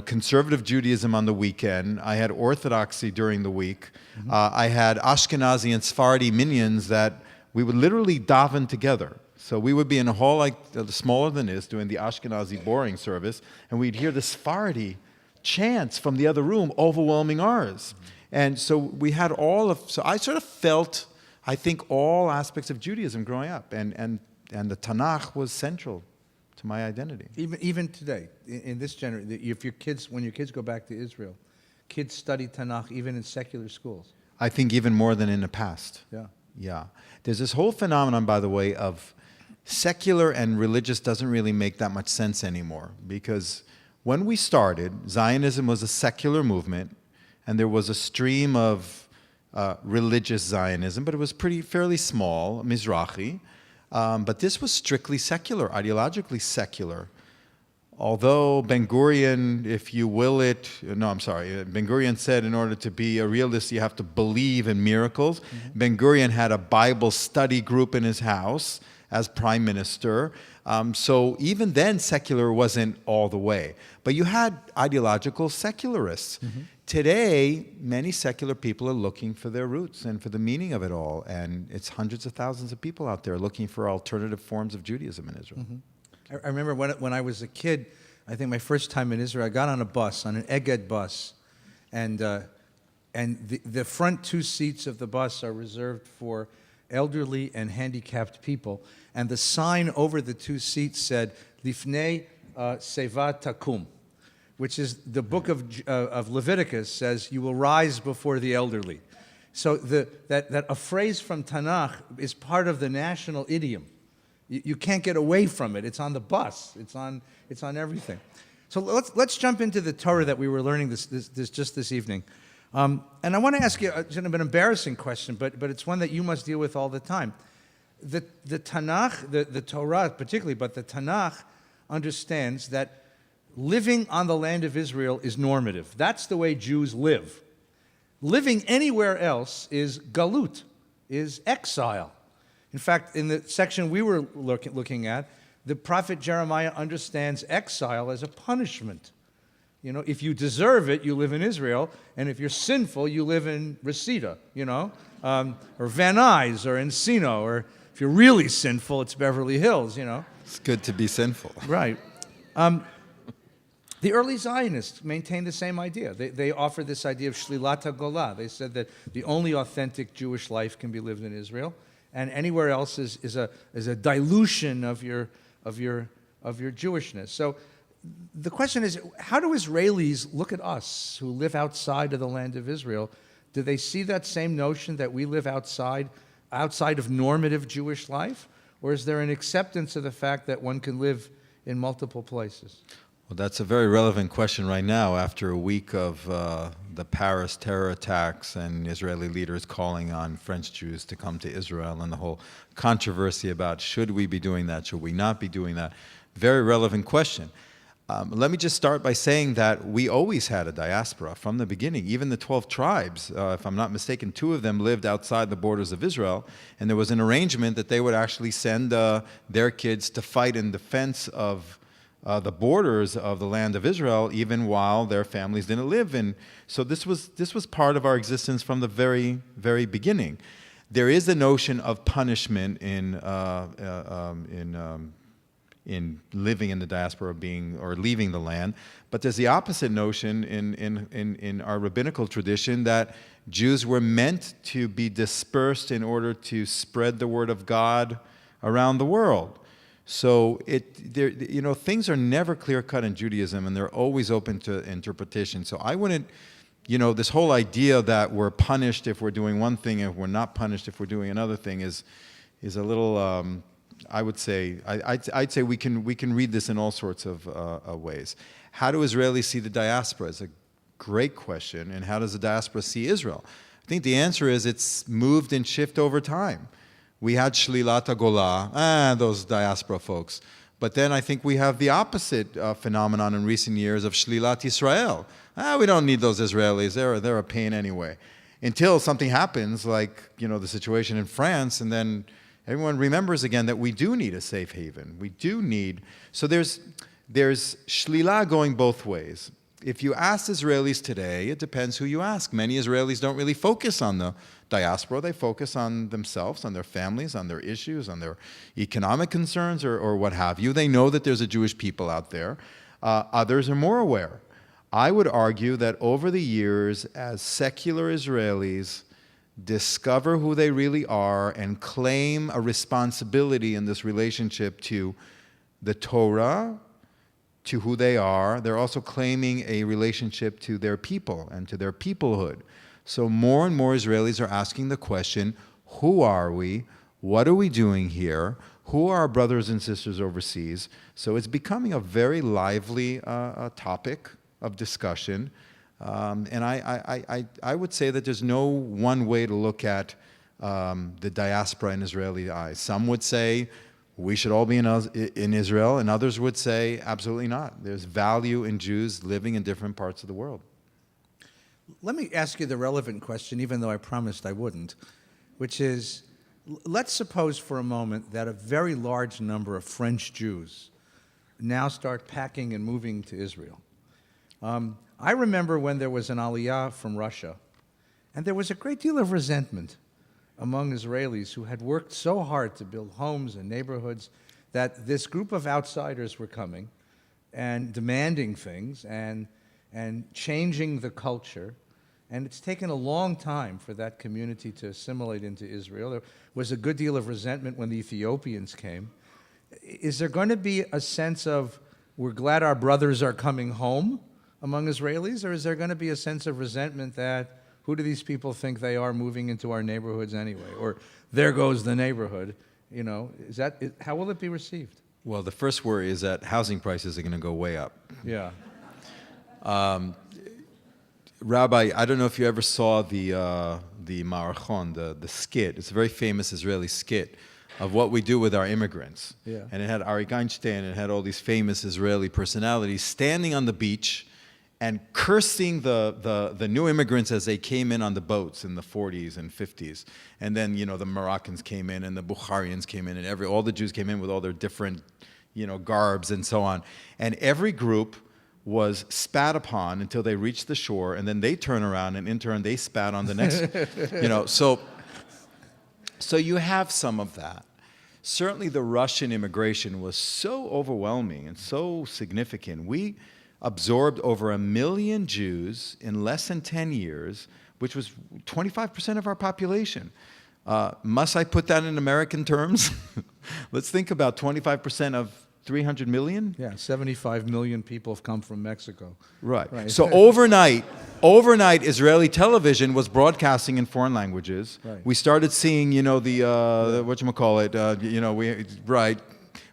conservative Judaism on the weekend. I had Orthodoxy during the week. Mm-hmm. I had Ashkenazi and Sephardi minions that we would literally daven together. So we would be in a hall like smaller than this, doing the Ashkenazi boring service, and we'd hear the Sephardi chants from the other room overwhelming ours. And so we had so I sort of felt, I think, all aspects of Judaism growing up, and the Tanakh was central to my identity. Even today, in this generation, when your kids go back to Israel, kids study Tanakh even in secular schools. I think even more than in the past. Yeah. There's this whole phenomenon, by the way, of secular and religious doesn't really make that much sense anymore, because when we started, Zionism was a secular movement, and there was a stream of religious Zionism, but it was fairly small, Mizrahi. But this was strictly secular, ideologically secular. Although Ben-Gurion, Ben-Gurion said in order to be a realist, you have to believe in miracles. Mm-hmm. Ben-Gurion had a Bible study group in his house as prime minister. So even then, secular wasn't all the way. But you had ideological secularists. Mm-hmm. Today, many secular people are looking for their roots and for the meaning of it all. And it's hundreds of thousands of people out there looking for alternative forms of Judaism in Israel. Mm-hmm. I remember when I was a kid, I think my first time in Israel, I got on a bus, on an Egged bus, and and the front two seats of the bus are reserved for elderly and handicapped people. And the sign over the two seats said, Lifnei Seva Takum, which is the book of Leviticus says, you will rise before the elderly. So that a phrase from Tanakh is part of the national idiom. You can't get away from it. It's on the bus. It's on everything. So let's jump into the Torah that we were learning this evening. And I want to ask you it's an embarrassing question, but it's one that you must deal with all the time. The Tanakh, the Torah particularly, but the Tanakh understands that living on the land of Israel is normative. That's the way Jews live. Living anywhere else is galut, is exile. In fact, in the section we were looking at, the prophet Jeremiah understands exile as a punishment. You know, if you deserve it, you live in Israel, and if you're sinful, you live in Reseda, or Van Nuys, or Encino, or if you're really sinful, it's Beverly Hills, It's good to be sinful. Right. The early Zionists maintained the same idea. They offered this idea of shlilat hagolah. They said that the only authentic Jewish life can be lived in Israel, and anywhere else is a dilution of your Jewishness. So the question is, how do Israelis look at us who live outside of the land of Israel? Do they see that same notion that we live outside of normative Jewish life? Or is there an acceptance of the fact that one can live in multiple places? Well, that's a very relevant question right now after a week of the Paris terror attacks and Israeli leaders calling on French Jews to come to Israel and the whole controversy about should we be doing that, should we not be doing that. Very relevant question. Let me just start by saying that we always had a diaspora from the beginning. Even the 12 tribes, if I'm not mistaken, 2 of them lived outside the borders of Israel, and there was an arrangement that they would actually send their kids to fight in defense of the borders of the land of Israel, even while their families didn't live in. So this was part of our existence from the very, very beginning. There is a notion of punishment in living in the diaspora, or leaving the land, but there's the opposite notion in our rabbinical tradition that Jews were meant to be dispersed in order to spread the word of God around the world. So things are never clear-cut in Judaism, and they're always open to interpretation. So I wouldn't, this whole idea that we're punished if we're doing one thing and we're not punished if we're doing another thing is a little. I'd say we can read this in all sorts of ways. How do Israelis see the diaspora? It's a great question. And how does the diaspora see Israel? I think the answer is it's moved and shifted over time. We had Shlilat HaGolah, those diaspora folks. But then I think we have the opposite phenomenon in recent years of Shlilat Israel. We don't need those Israelis. They're a pain anyway. Until something happens, like the situation in France, and then everyone remembers again that we do need a safe haven. We do need. So there's Shlilah going both ways. If you ask Israelis today, it depends who you ask. Many Israelis don't really focus on the diaspora. They focus on themselves, on their families, on their issues, on their economic concerns, or what have you. They know that there's a Jewish people out there. Others are more aware. I would argue that over the years, as secular Israelis discover who they really are and claim a responsibility in this relationship to the Torah, to who they are, they're also claiming a relationship to their people and to their peoplehood. So more and more Israelis are asking the question, who are we? What are we doing here? Who are our brothers and sisters overseas? So it's becoming a very lively topic of discussion. And I would say that there's no one way to look at the diaspora in Israeli eyes. Some would say we should all be in Israel, and others would say absolutely not. There's value in Jews living in different parts of the world. Let me ask you the relevant question, even though I promised I wouldn't, which is, let's suppose for a moment that a very large number of French Jews now start packing and moving to Israel. I remember when there was an aliyah from Russia, and there was a great deal of resentment among Israelis who had worked so hard to build homes and neighborhoods that this group of outsiders were coming and demanding things and changing the culture And it's taken a long time for that community to assimilate into Israel. There was a good deal of resentment when the Ethiopians came. Is there going to be a sense of, we're glad our brothers are coming home among Israelis, or is there going to be a sense of resentment that, who do these people think they are moving into our neighborhoods anyway? Or there goes the neighborhood. You know, how will it be received? Well, the first worry is that housing prices are going to go way up. Yeah. Rabbi, I don't know if you ever saw the Marachon, the skit. It's a very famous Israeli skit of what we do with our immigrants. Yeah. And it had Arik Einstein, and it had all these famous Israeli personalities standing on the beach and cursing the new immigrants as they came in on the boats in the 40s and 50s. And then, you know, the Moroccans came in and the Bukharians came in and all the Jews came in with all their different, you know, garbs and so on. And every group was spat upon until they reached the shore, and then they turn around and in turn they spat on the next, you know. So you have some of that. Certainly the Russian immigration was so overwhelming and so significant. We absorbed over 1 million Jews in less than 10 years, which was 25% of our population. Must I put that in American terms? Let's think about 25% of 300 million? Yeah, 75 million people have come from Mexico. Right. So overnight, Israeli television was broadcasting in foreign languages. Right. We started seeing, you know, the whatchamacallit, you know,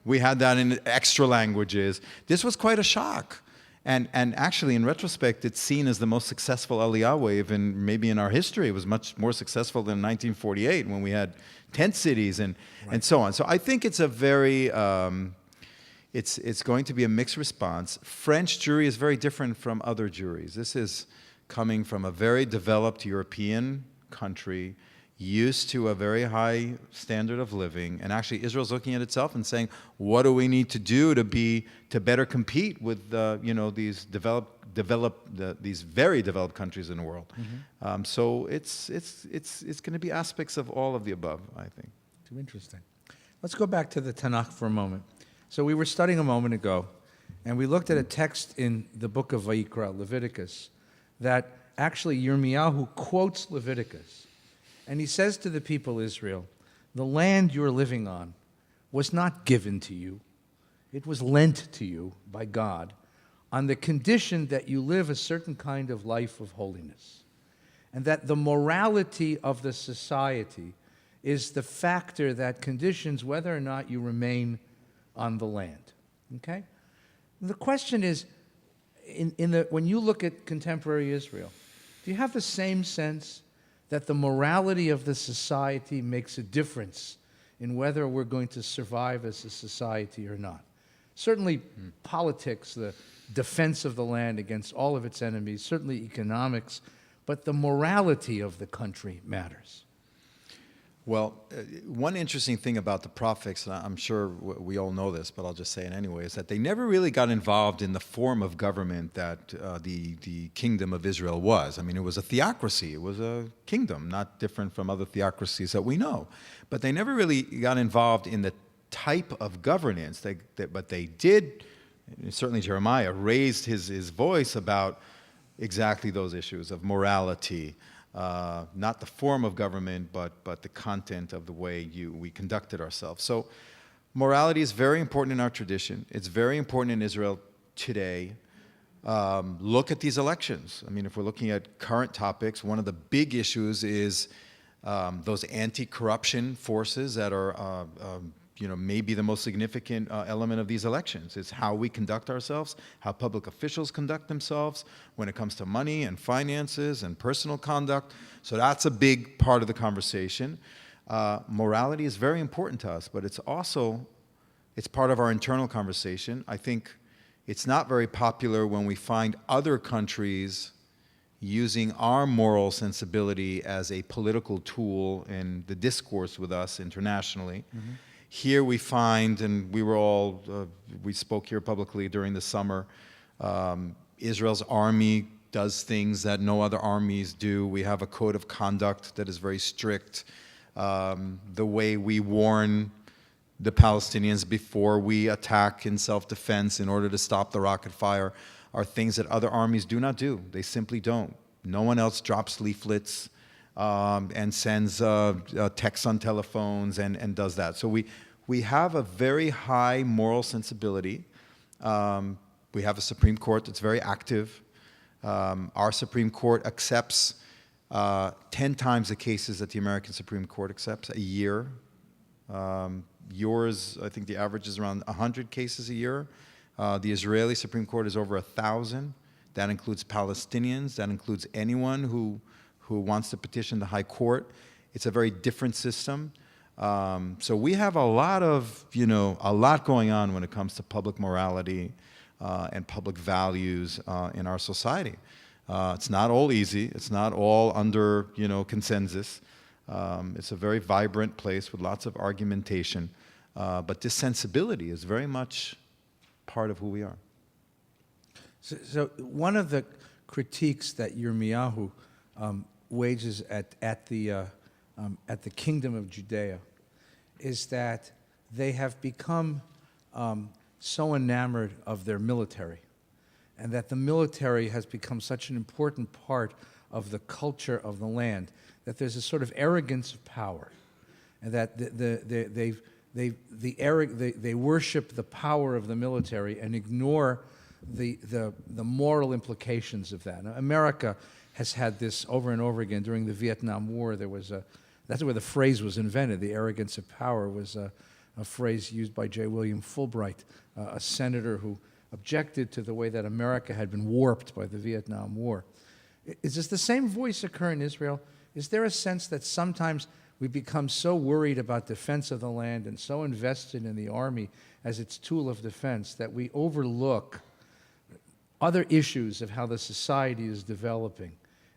we had that in extra languages. This was quite a shock. And actually, in retrospect, it's seen as the most successful Aliyah wave maybe in our history. It was much more successful than 1948 when we had tent cities and so on. So I think it's a very, it's going to be a mixed response. French Jewry is very different from other Jewries. This is coming from a very developed European country, used to a very high standard of living, and actually Israel's looking at itself and saying, what do we need to do to better compete with these these very developed countries in the world? Mm-hmm. So it's going to be aspects of all of the above, I think. Too interesting. Let's go back to the Tanakh for a moment. So we were studying a moment ago, and we looked at a text in the book of Vayikra, Leviticus, that actually Yirmiyahu quotes Leviticus. And he says to the people of Israel, the land you're living on was not given to you. It was lent to you by God on the condition that you live a certain kind of life of holiness. And that the morality of the society is the factor that conditions whether or not you remain on the land. Okay? The question is, when you look at contemporary Israel, do you have the same sense that the morality of the society makes a difference in whether we're going to survive as a society or not? Certainly politics, the defense of the land against all of its enemies, certainly economics, but the morality of the country matters. Well, one interesting thing about the prophets, and I'm sure we all know this, but I'll just say it anyway, is that they never really got involved in the form of government that the kingdom of Israel was. I mean, it was a theocracy. It was a kingdom, not different from other theocracies that we know. But they never really got involved in the type of governance. But they did, certainly Jeremiah raised his voice about exactly those issues of morality, not the form of government, but the content of the way we conducted ourselves. So morality is very important in our tradition. It's very important in Israel today. Look at these elections. I mean, if we're looking at current topics, one of the big issues is those anti-corruption forces that are maybe the most significant element of these elections. Is how we conduct ourselves, how public officials conduct themselves when it comes to money and finances and personal conduct. So that's a big part of the conversation. Morality is very important to us, but it's part of our internal conversation. I think it's not very popular when we find other countries using our moral sensibility as a political tool in the discourse with us internationally. Mm-hmm. Here we find, and we spoke here publicly during the summer, Israel's army does things that no other armies do. We have a code of conduct that is very strict. The way we warn the Palestinians before we attack in self-defense in order to stop the rocket fire are things that other armies do not do. They simply don't. No one else drops leaflets and sends texts on telephones and does that. So we have a very high moral sensibility. We have a Supreme Court that's very active. Our Supreme Court accepts 10 times the cases that the American Supreme Court accepts a year. Yours, I think the average is around 100 cases a year. The Israeli Supreme Court is over 1,000. That includes Palestinians. That includes anyone who wants to petition the High Court. It's a very different system. So we have a lot going on when it comes to public morality and public values in our society. It's not all easy. It's not all under, consensus. It's a very vibrant place with lots of argumentation. But this sensibility is very much part of who we are. So one of the critiques that Yirmiyahu wages at the kingdom of Judea is that they have become so enamored of their military, and that the military has become such an important part of the culture of the land that there's a sort of arrogance of power, and that they worship the power of the military and ignore the moral implications of that. Now, America has had this over and over again. During the Vietnam War, that's where the phrase was invented. The arrogance of power was a phrase used by J. William Fulbright, a senator who objected to the way that America had been warped by the Vietnam War. Is this the same voice occur in Israel? Is there a sense that sometimes we become so worried about defense of the land and so invested in the army as its tool of defense that we overlook other issues of how the society is developing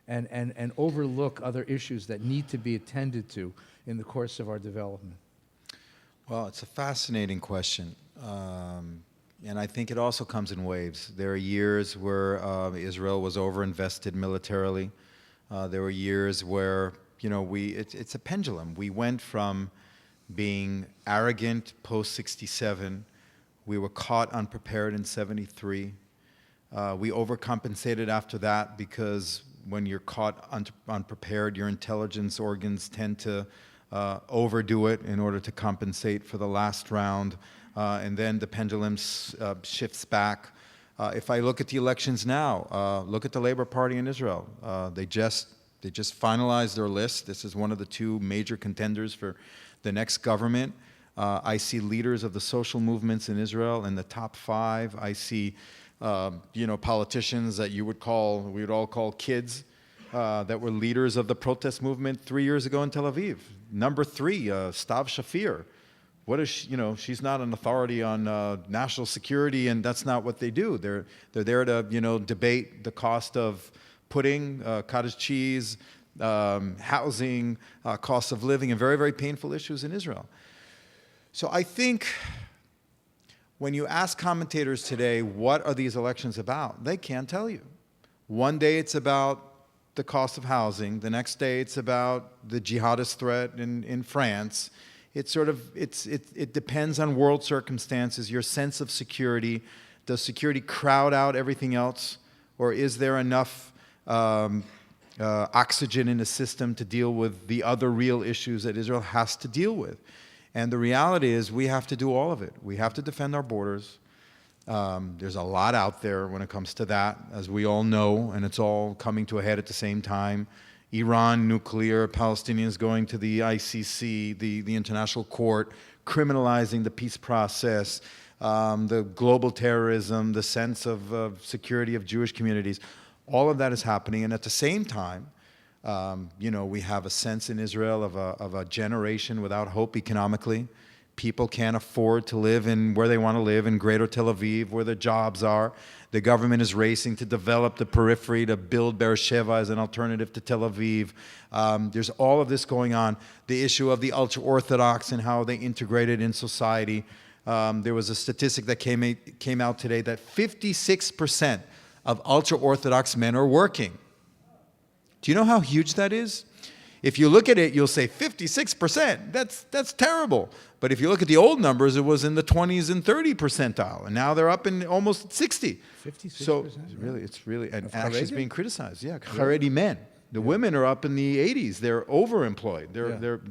and overlook other issues that need to be attended to in the course of our development? Well, it's a fascinating question. And I think it also comes in waves. There are years where Israel was overinvested militarily. There were years where, it's a pendulum. We went from being arrogant post-67. We were caught unprepared in 73. We overcompensated after that because when you're caught unprepared, your intelligence organs tend to overdo it in order to compensate for the last round. And then the pendulum shifts back. If I look at the elections now, look at the Labor Party in Israel. They just finalized their list. This is one of the two major contenders for the next government. I see leaders of the social movements in Israel in the top 5. I see politicians that we would all call kids, that were leaders of the protest movement 3 years ago in Tel Aviv. Number 3, Stav Shafir. What is she's not an authority on national security, and that's not what they do. They're there to debate the cost of pudding, cottage cheese, housing, cost of living, and very, very painful issues in Israel. So I think when you ask commentators today, what are these elections about? They can't tell you. One day it's about the cost of housing. The next day it's about the jihadist threat in France. It depends on world circumstances, your sense of security. Does security crowd out everything else? Or is there enough oxygen in the system to deal with the other real issues that Israel has to deal with? And the reality is we have to do all of it. We have to defend our borders. There's a lot out there when it comes to that, as we all know, and it's all coming to a head at the same time. Iran, nuclear, Palestinians going to the ICC, the International Court, criminalizing the peace process, the global terrorism, the sense of security of Jewish communities. All of that is happening, and at the same time, we have a sense in Israel of a generation without hope economically. People can't afford to live in where they want to live, in Greater Tel Aviv, where the jobs are. The government is racing to develop the periphery, to build Beersheba as an alternative to Tel Aviv. There's all of this going on. The issue of the ultra-Orthodox and how they integrated in society. There was a statistic that came out today that 56% of ultra-Orthodox men are working. Do you know how huge that is? if you look at it, you'll say 56%. That's terrible. But if you look at the old numbers, it was in the 20s and 30 percentile, and now they're up in almost 60. 56%. So it's really, and actually it's Haredi? being criticized. Yeah, Haredi men. The women are up in the 80s. They're overemployed.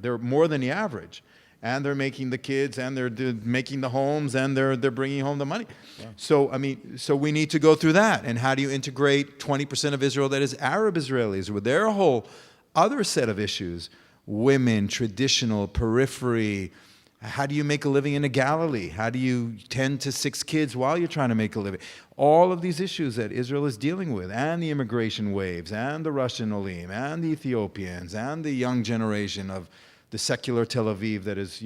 They're more than the average, and they're making the kids, and they're making the homes, and they're bringing home the money. Yeah. So I mean, so we need to go through that. And how do you integrate 20% of Israel that is Arab Israelis with their whole other set of issues? Women, traditional, periphery. How do you make a living in the Galilee? How do you tend to 6 kids while you're trying to make a living? All of these issues that Israel is dealing with, and the immigration waves, and the Russian Olim, and the Ethiopians, and the young generation of the secular Tel Aviv that is,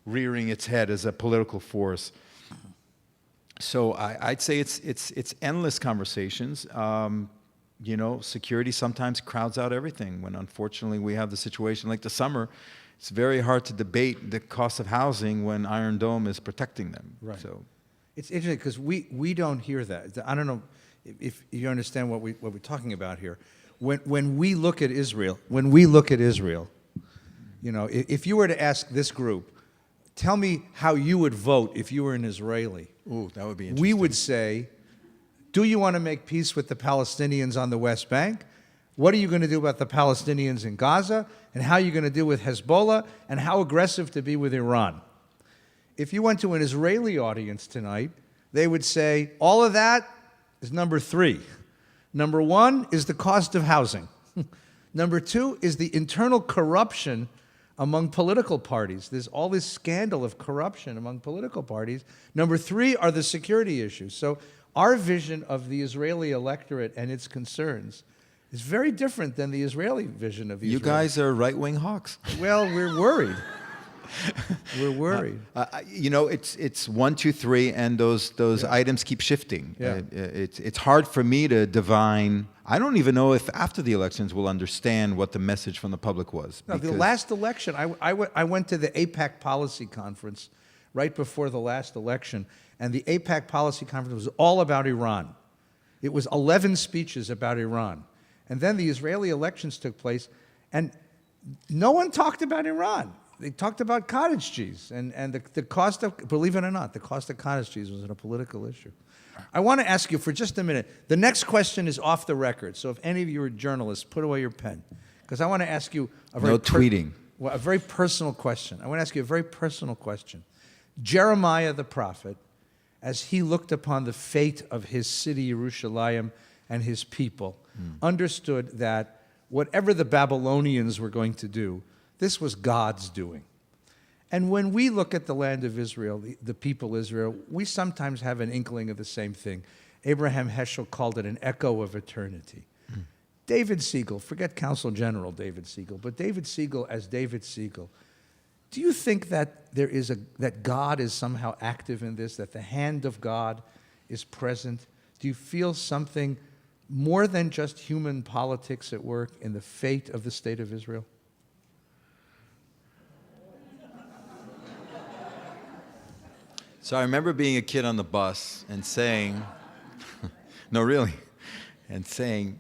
rearing its head as a political force. So I'd say it's endless conversations. Security sometimes crowds out everything. When unfortunately we have the situation like the summer, it's very hard to debate the cost of housing when Iron Dome is protecting them. Right. So it's interesting because we don't hear that. I don't know if you understand what we're talking about here. When we look at Israel, if you were to ask this group, tell me how you would vote if you were an Israeli. Ooh, that would be interesting. We would say, do you want to make peace with the Palestinians on the West Bank? What are you going to do about the Palestinians in Gaza? And how are you going to deal with Hezbollah? And how aggressive to be with Iran? If you went to an Israeli audience tonight, they would say, all of that is number 3. Number 1 is the cost of housing. Number 2 is the internal corruption among political parties. There's all this scandal of corruption among political parties. Number 3 are the security issues. So our vision of the Israeli electorate and its concerns is very different than the Israeli vision of Israel. You guys are right-wing hawks. Well, we're worried. We're worried. It's 1, 2, 3, and those items keep shifting. Yeah. It's hard for me to divine. I don't even know if after the elections we'll understand what the message from the public was. No, the last election, I went to the AIPAC policy conference right before the last election, and the AIPAC policy conference was all about Iran. It was 11 speeches about Iran. And then the Israeli elections took place, and no one talked about Iran. They talked about cottage cheese, and the cost of, believe it or not, the cost of cottage cheese was a political issue. I want to ask you for just a minute. The next question is off the record, so if any of you are journalists, put away your pen, because I want to ask you a very a very personal question. I want to ask you a very personal question. Jeremiah the prophet, as he looked upon the fate of his city, Yerushalayim, and his people, understood that whatever the Babylonians were going to do, this was God's doing. And when we look at the land of Israel, the people Israel, we sometimes have an inkling of the same thing. Abraham Heschel called it an echo of eternity. David Siegel, forget Counsel General David Siegel, but David Siegel as David Siegel, do you think that that God is somehow active in this, that the hand of God is present? Do you feel something more than just human politics at work in the fate of the state of Israel? So I remember being a kid on the bus and saying, no, really, and saying,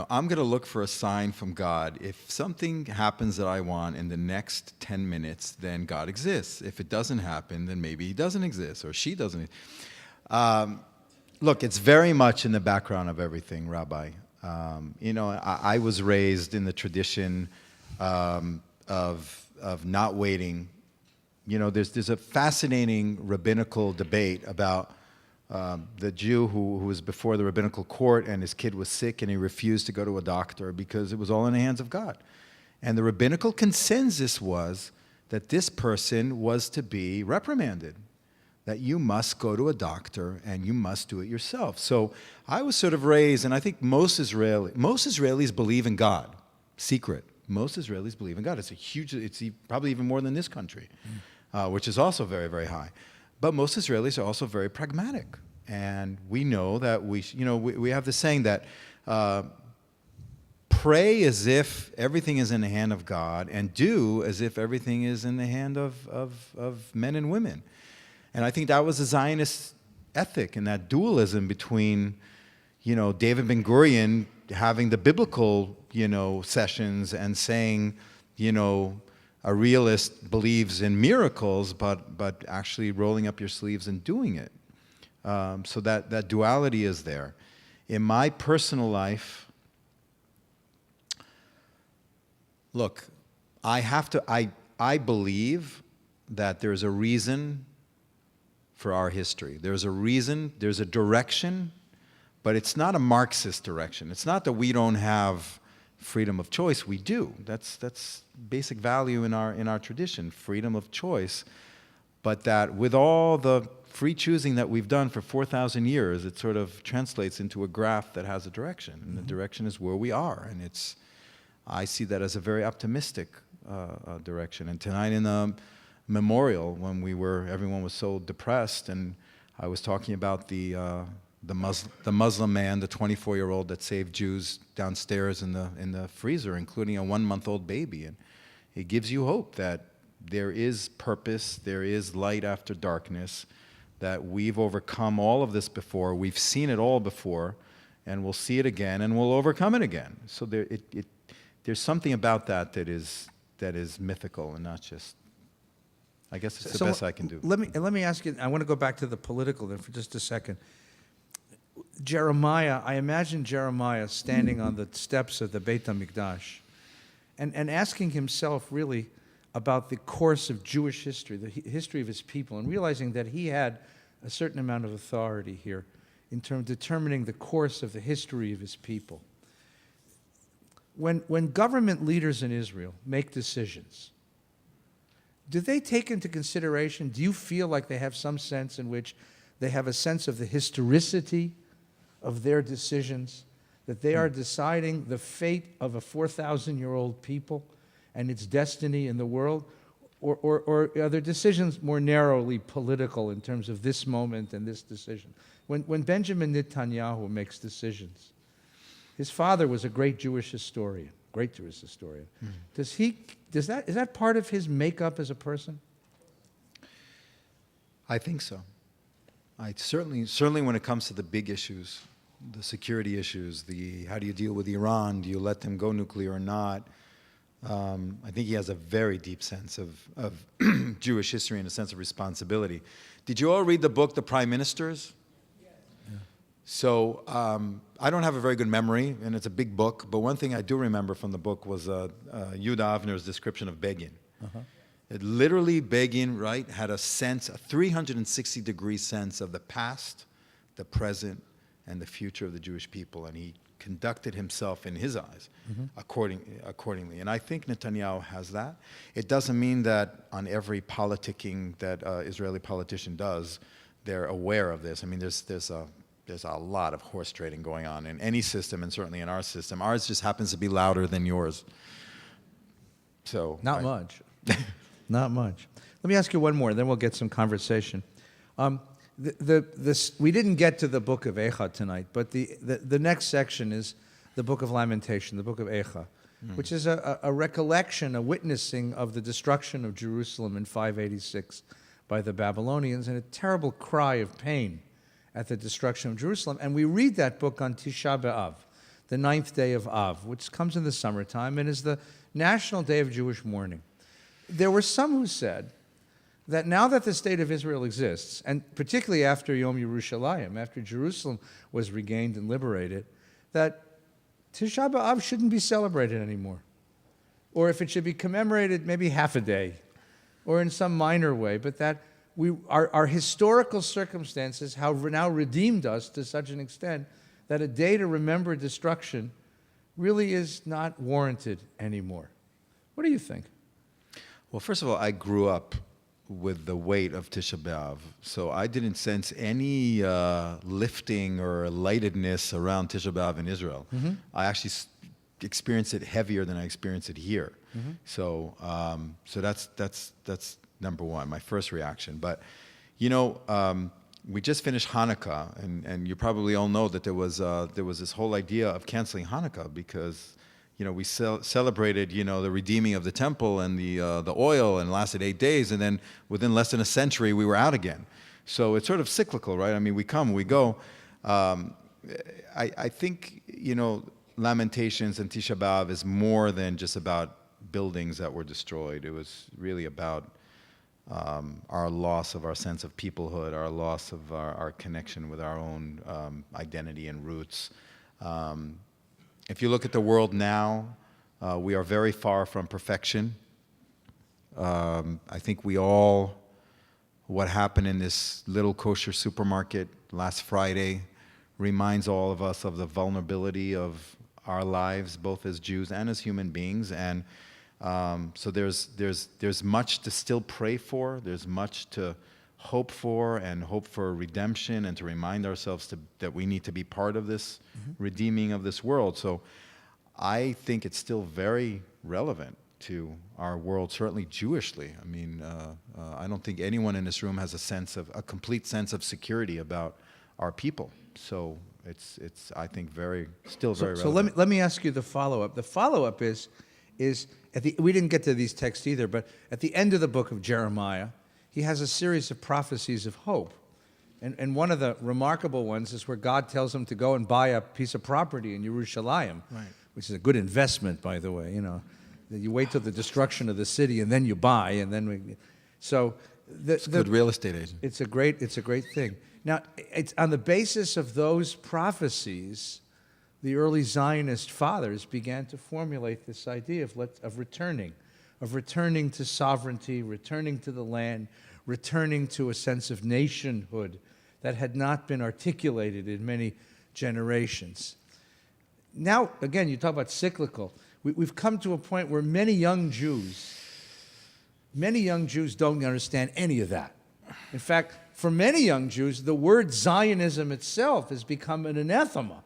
I'm going to look for a sign from God. If something happens that I want in the next 10 minutes, then God exists. If it doesn't happen, then maybe he doesn't exist or she doesn't. Look, it's very much in the background of everything, Rabbi. I was raised in the tradition of not waiting. There's a fascinating rabbinical debate about the Jew who was before the rabbinical court, and his kid was sick and he refused to go to a doctor because it was all in the hands of God. And the rabbinical consensus was that this person was to be reprimanded, that you must go to a doctor and you must do it yourself. So I was sort of raised, and I think most Israelis believe in God, secret. Most Israelis believe in God. It's probably even more than this country, which is also very, very high. But most Israelis are also very pragmatic. And we know that we have the saying that pray as if everything is in the hand of God and do as if everything is in the hand of men and women. And I think that was a Zionist ethic, and that dualism between, David Ben-Gurion having the biblical, sessions and saying, a realist believes in miracles, but actually rolling up your sleeves and doing it. So that duality is there. In my personal life, look, I believe that there's a reason for our history. There's a reason, there's a direction, but it's not a Marxist direction. It's not that we don't have freedom of choice. We do. That's basic value in our tradition, freedom of choice. But that with all the free choosing that we've done for 4,000 years, it sort of translates into a graph that has a direction, and the direction is where we are. And I see that as a very optimistic direction. And tonight in the memorial, when everyone was so depressed, and I was talking about the Muslim man, the 24-year-old that saved Jews downstairs in the freezer, including a 1-month-old baby, and it gives you hope that there is purpose, there is light after darkness, that we've overcome all of this before, we've seen it all before, and we'll see it again, and we'll overcome it again. So there's something about that is mythical and not just. I guess it's the best I can do. Let me ask you. I want to go back to the political then for just a second. Jeremiah, I imagine Jeremiah standing on the steps of the Beit HaMikdash and asking himself really about the course of Jewish history, the history of his people, and realizing that he had a certain amount of authority here in terms of determining the course of the history of his people. When government leaders in Israel make decisions, do they take into consideration, do you feel like they have some sense in which they have a sense of the historicity of their decisions, that they are deciding the fate of a 4,000-year-old people and its destiny in the world? Or are their decisions more narrowly political in terms of this moment and this decision? When Benjamin Netanyahu makes decisions, his father was a great Jewish historian. Is that part of his makeup as a person? I think so. Certainly when it comes to the big issues, the security issues, how do you deal with Iran? Do you let them go nuclear or not? I think he has a very deep sense of Jewish history and a sense of responsibility. Did you all read the book, The Prime Ministers? Yeah. So I don't have a very good memory, and it's a big book, but one thing I do remember from the book was Yehuda Avner's description of Begin. Uh-huh. It literally, Begin, right, had a 360-degree sense of the past, the present, and the future of the Jewish people, and he conducted himself in his eyes accordingly. And I think Netanyahu has that. It doesn't mean that on every politicking that Israeli politician does, they're aware of this. I mean, there's a lot of horse trading going on in any system, and certainly in our system. Ours just happens to be louder than yours. So not much. Not much. Let me ask you one more, then we'll get some conversation. We didn't get to the book of Eicha tonight, but the next section is the book of Lamentations, the book of Eicha, which is a recollection, a witnessing of the destruction of Jerusalem in 586 by the Babylonians, and a terrible cry of pain at the destruction of Jerusalem. And we read that book on Tisha B'Av, the 9th day of Av, which comes in the summertime and is the national day of Jewish mourning. There were some who said that now that the state of Israel exists, and particularly after Yom Yerushalayim, after Jerusalem was regained and liberated, that Tisha B'Av shouldn't be celebrated anymore. Or if it should be commemorated, maybe half a day, or in some minor way, but that our historical circumstances have now redeemed us to such an extent that a day to remember destruction really is not warranted anymore. What do you think? Well, first of all, I grew up with the weight of Tisha B'Av, so I didn't sense any lifting or lightedness around Tisha B'Av in Israel. Mm-hmm. I actually experienced it heavier than I experienced it here. Mm-hmm. So that's number one, my first reaction. But we just finished Hanukkah, and you probably all know that there was this whole idea of canceling Hanukkah because we celebrated, the redeeming of the temple and the oil, and lasted 8 days, and then within less than a century, we were out again. So it's sort of cyclical, right? I mean, we come, we go. I think, Lamentations and Tisha B'Av is more than just about buildings that were destroyed. It was really about our loss of our sense of peoplehood, our loss of our connection with our own identity and roots. If you look at the world now, we are very far from perfection. I think what happened in this little kosher supermarket last Friday reminds all of us of the vulnerability of our lives, both as Jews and as human beings. And so there's much to still pray for. There's much to hope for, and hope for redemption, and to remind ourselves that we need to be part of this redeeming of this world. So I think it's still very relevant to our world, certainly Jewishly. I mean, I don't think anyone in this room has a complete sense of security about our people. So it's I think still very relevant. So let me ask you the follow-up. The follow-up is we didn't get to these texts either, but at the end of the book of Jeremiah, he has a series of prophecies of hope. And one of the remarkable ones is where God tells him to go and buy a piece of property in Yerushalayim, right, which is a good investment, by the way. You wait till the destruction of the city and then you buy, and then it's good real estate agent. It's a great thing. Now, it's on the basis of those prophecies, the early Zionist fathers began to formulate this idea of returning to sovereignty, returning to the land, returning to a sense of nationhood that had not been articulated in many generations. Now, again, you talk about cyclical. We've come to a point where many young Jews don't understand any of that. In fact, for many young Jews, the word Zionism itself has become an anathema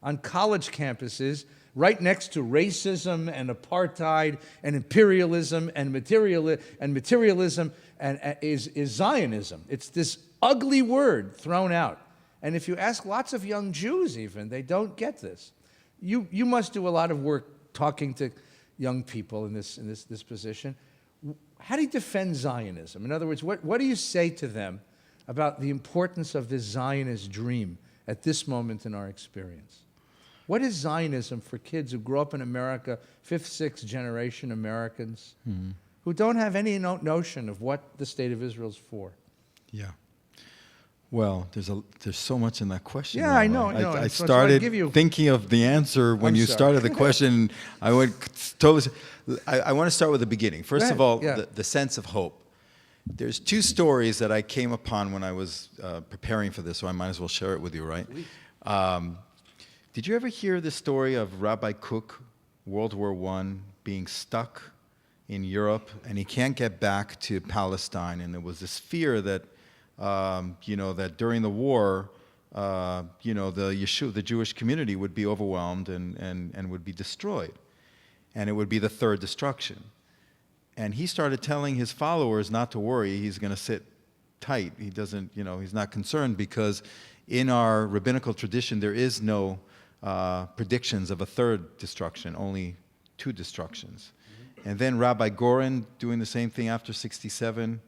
on college campuses, right next to racism and apartheid and imperialism and materialism is Zionism. It's this ugly word thrown out. And if you ask lots of young Jews even, they don't get this. You must do a lot of work talking to young people in this position. How do you defend Zionism? In other words, what do you say to them about the importance of this Zionist dream at this moment in our experience? What is Zionism for kids who grow up in America, fifth, sixth generation Americans, who don't have any notion of what the state of Israel is for? Yeah. Well, there's so much in that question. Yeah, I know. I started thinking of the answer when you started the question. I went totally. I want to start with the beginning. First of all, the sense of hope. There's two stories that I came upon when I was preparing for this, so I might as well share it with you, right? Did you ever hear the story of Rabbi Kook, World War I, being stuck in Europe, and he can't get back to Palestine, and there was this fear that that during the war, the Jewish community would be overwhelmed and would be destroyed, and it would be the third destruction. And he started telling his followers not to worry; he's going to sit tight. He doesn't, he's not concerned, because in our rabbinical tradition there is no predictions of a third destruction, only two destructions. And then Rabbi Goren doing the same thing after 1967.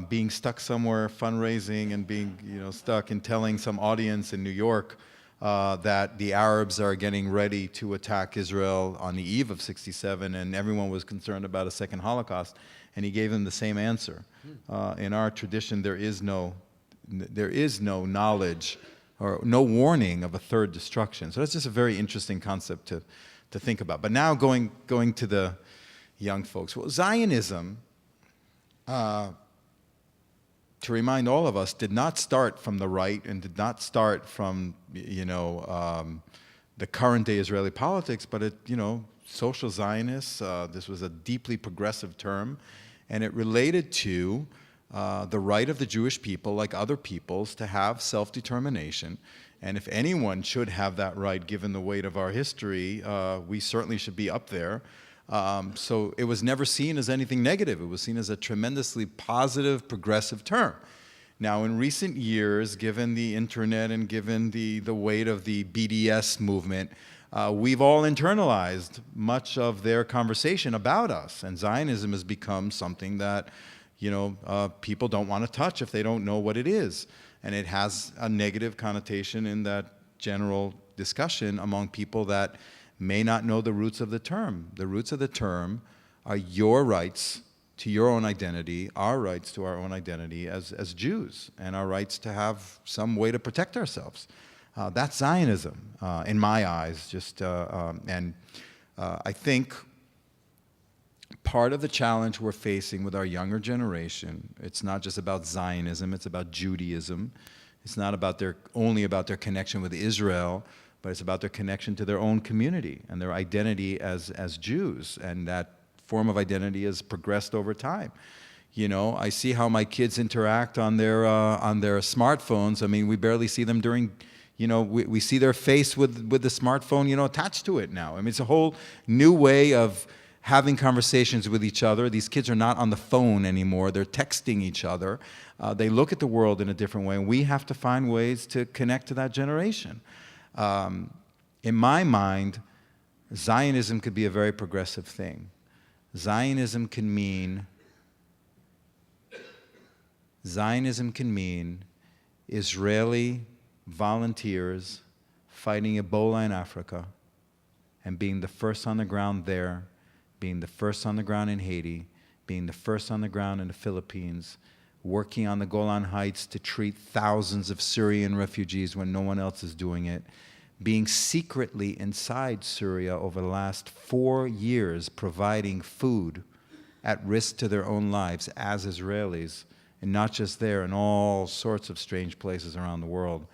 Being stuck somewhere, fundraising, and being stuck and telling some audience in New York that the Arabs are getting ready to attack Israel on the eve of 1967, and everyone was concerned about a second Holocaust, and he gave them the same answer. In our tradition, there is no knowledge or no warning of a third destruction. So that's just a very interesting concept to think about. But now going to the young folks. Well, Zionism, to remind all of us, did not start from the right and did not start from the current day Israeli politics, but social Zionists. This was a deeply progressive term, and it related to the right of the Jewish people, like other peoples, to have self-determination. And if anyone should have that right, given the weight of our history, we certainly should be up there. So it was never seen as anything negative. It was seen as a tremendously positive, progressive term. Now, in recent years, given the internet and given the weight of the BDS movement, we've all internalized much of their conversation about us. And Zionism has become something that, people don't want to touch if they don't know what it is. And it has a negative connotation in that general discussion among people that may not know the roots of the term. The roots of the term are your rights to your own identity, our rights to our own identity as Jews, and our rights to have some way to protect ourselves. That's Zionism, in my eyes. I think part of the challenge we're facing with our younger generation, it's not just about Zionism, it's about Judaism. It's not only about their connection with Israel, but it's about their connection to their own community and their identity as Jews. And that form of identity has progressed over time. You know, I see how my kids interact on their smartphones. I mean, we barely see them during, you know, we see their face with the smartphone, you know, attached to it now. I mean, it's a whole new way of having conversations with each other. These kids are not on the phone anymore. They're texting each other. They look at the world in a different way, and we have to find ways to connect to that generation. In my mind, Zionism could be a very progressive thing. Zionism can mean Israeli volunteers fighting Ebola in Africa and being the first on the ground there, being the first on the ground in Haiti, being the first on the ground in the Philippines, working on the Golan Heights to treat thousands of Syrian refugees when no one else is doing it, being secretly inside Syria over the last 4 years, providing food at risk to their own lives as Israelis, and not just there, in all sorts of strange places around the world.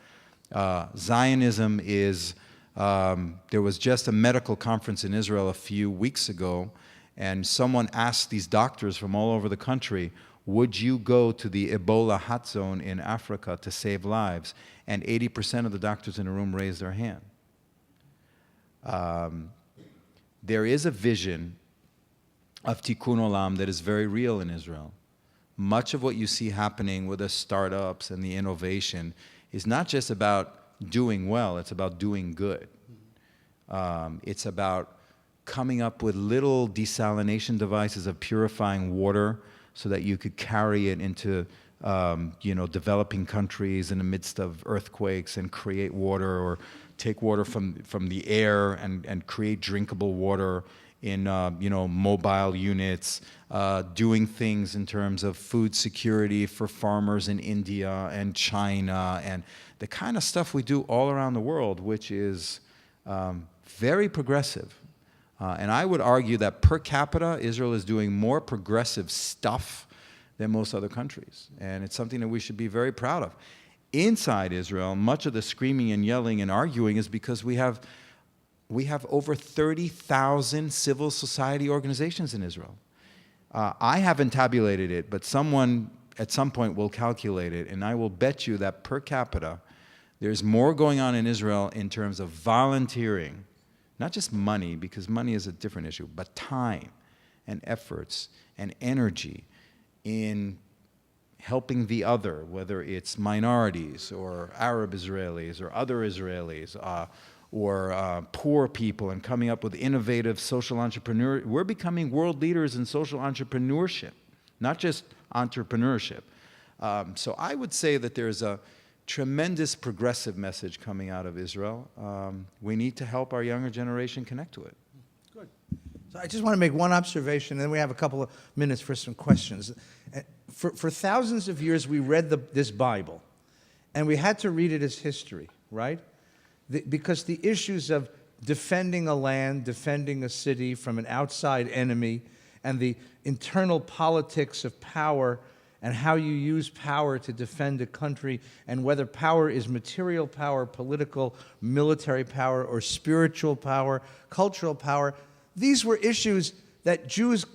Zionism is, there was just a medical conference in Israel a few weeks ago, and someone asked these doctors from all over the country, would you go to the Ebola hot zone in Africa to save lives? And 80% of the doctors in the room raised their hand. There is a vision of Tikkun Olam that is very real in Israel. Much of what you see happening with the startups and the innovation is not just about doing well, it's about doing good. It's about coming up with little desalination devices of purifying water so that you could carry it into developing countries in the midst of earthquakes and create water, or take water from the air and create drinkable water in mobile units, doing things in terms of food security for farmers in India and China, and the kind of stuff we do all around the world, which is very progressive. And I would argue that per capita, Israel is doing more progressive stuff than most other countries. And it's something that we should be very proud of. Inside Israel, much of the screaming and yelling and arguing is because we have over 30,000 civil society organizations in Israel. I haven't tabulated it, but someone at some point will calculate it, and I will bet you that per capita, there's more going on in Israel in terms of volunteering, not just money, because money is a different issue, but time and efforts and energy in helping the other, whether it's minorities or Arab Israelis or other Israelis, or poor people, and coming up with innovative social entrepreneur. We're becoming world leaders in social entrepreneurship, not just entrepreneurship. So I would say that there's a tremendous progressive message coming out of Israel. We need to help our younger generation connect to it. Good. So I just want to make one observation, and then we have a couple of minutes for some questions. For thousands of years, we read this Bible, and we had to read it as history, right? Because the issues of defending a land, defending a city from an outside enemy, and the internal politics of power and how you use power to defend a country, and whether power is material power, political, military power, or spiritual power, cultural power, these were issues that Jews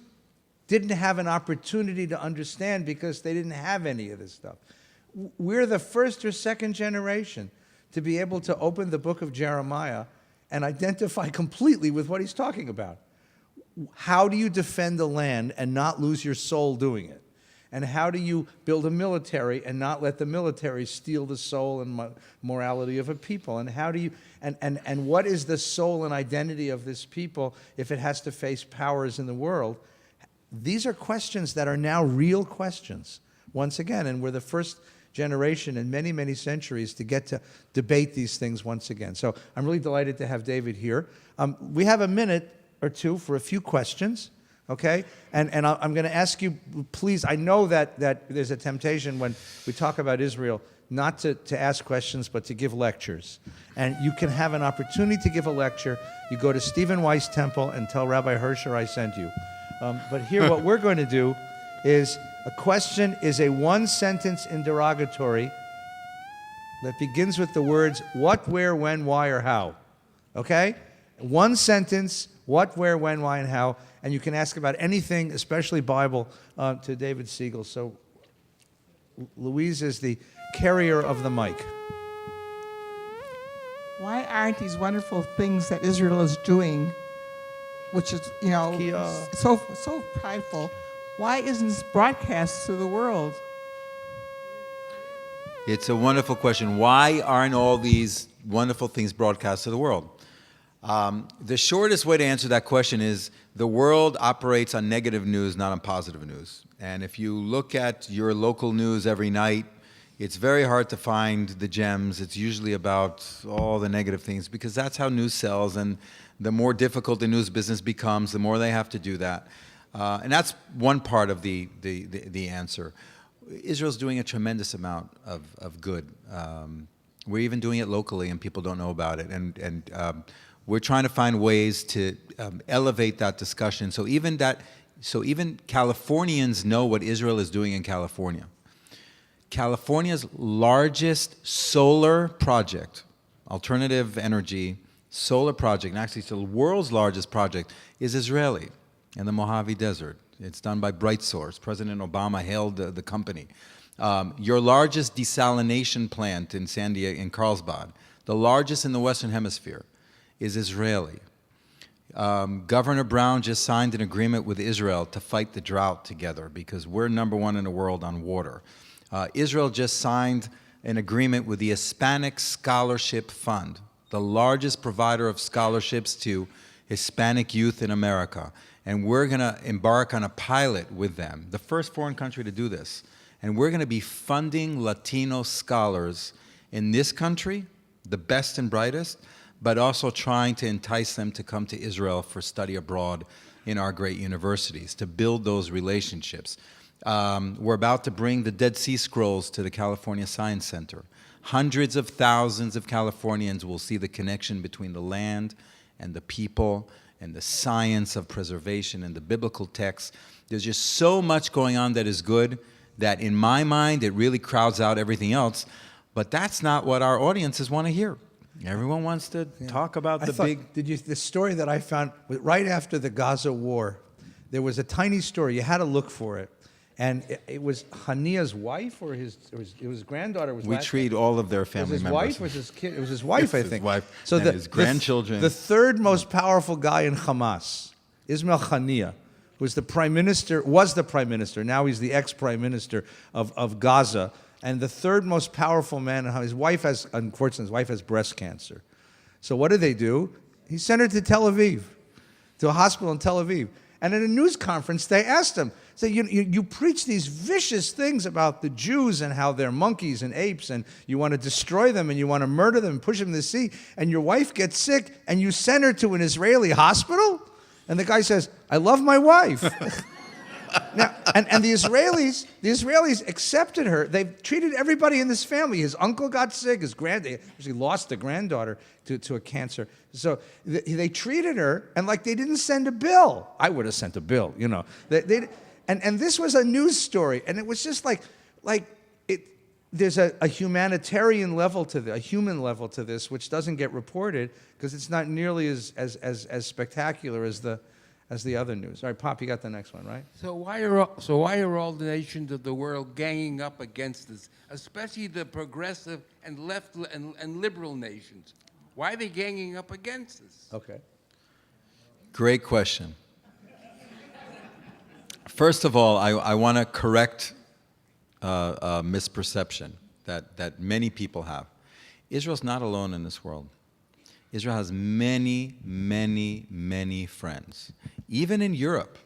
didn't have an opportunity to understand because they didn't have any of this stuff. We're the first or second generation to be able to open the book of Jeremiah and identify completely with what he's talking about. How do you defend the land and not lose your soul doing it? And how do you build a military and not let the military steal the soul and morality of a people? And how do you and what is the soul and identity of this people if it has to face powers in the world? These are questions that are now real questions, once again, and we're the first generation in many, many centuries to get to debate these things once again. So I'm really delighted to have David here. We have a minute or two for a few questions, okay? And I'm going to ask you, please, I know that there's a temptation when we talk about Israel not to ask questions, but to give lectures. And you can have an opportunity to give a lecture. You go to Stephen Weiss Temple and tell Rabbi Hersher I sent you. But here what we're going to do is a question is a one-sentence interrogatory that begins with the words what, where, when, why, or how. Okay? One sentence, what, where, when, why, and how. And you can ask about anything, especially Bible, to David Siegel. So Louise is the carrier of the mic. Why aren't these wonderful things that Israel is doing, which is, so prideful, why isn't this broadcast to the world? It's a wonderful question. Why aren't all these wonderful things broadcast to the world? The shortest way to answer that question is the world operates on negative news, not on positive news. And if you look at your local news every night, it's very hard to find the gems. It's usually about all the negative things because that's how news sells. And the more difficult the news business becomes, the more they have to do that. And that's one part of the answer. Israel's doing a tremendous amount of good. We're even doing it locally, and people don't know about it. And we're trying to find ways to elevate that discussion. So even Californians know what Israel is doing in California. California's largest solar project, alternative energy solar project, and actually it's the world's largest project, is Israeli in the Mojave Desert. It's done by BrightSource. President Obama hailed the company. Your largest desalination plant in in Carlsbad, the largest in the Western Hemisphere, is Israeli. Governor Brown just signed an agreement with Israel to fight the drought together because we're #1 in the world on water. Israel just signed an agreement with the Hispanic Scholarship Fund, the largest provider of scholarships to Hispanic youth in America. And we're going to embark on a pilot with them, the first foreign country to do this. And we're going to be funding Latino scholars in this country, the best and brightest, but also trying to entice them to come to Israel for study abroad in our great universities, to build those relationships. We're about to bring the Dead Sea Scrolls to the California Science Center. Hundreds of thousands of Californians will see the connection between the land and the people and the science of preservation and the biblical texts. There's just so much going on that is good that in my mind it really crowds out everything else, but that's not what our audiences want to hear. Everyone wants to talk about the story that I found right after the Gaza war, there was a tiny story, you had to look for it. And it was Hania's wife or his granddaughter was We treat all of their family members. Was his wife? Was his kid? It was his wife, I think. His wife and his grandchildren. The third most powerful guy in Hamas, Ismail Haniya, was the prime minister. Now he's the ex-prime minister of Gaza. And the third most powerful man, unfortunately, his wife has breast cancer. So what do? He sent her to Tel Aviv, to a hospital in Tel Aviv. And at a news conference, they asked him, so you preach these vicious things about the Jews and how they're monkeys and apes, and you want to destroy them and you want to murder them and push them in the sea, and your wife gets sick and you send her to an Israeli hospital? And the guy says, I love my wife. Now, and the Israelis accepted her. They've treated everybody in this family. His uncle got sick. They actually lost a granddaughter to a cancer. So they treated her, and like they didn't send a bill. I would have sent a bill, you know. And this was a news story, and it was just there's a humanitarian level to this, a human level to this, which doesn't get reported because it's not nearly as spectacular as the other news. All right, Pop, you got the next one, right? So why are all the nations of the world ganging up against us, especially the progressive and left and liberal nations? Why are they ganging up against us? Okay. Great question. First of all, I want to correct a misperception that many people have. Israel's not alone in this world. Israel has many, many, many friends. Even in Europe,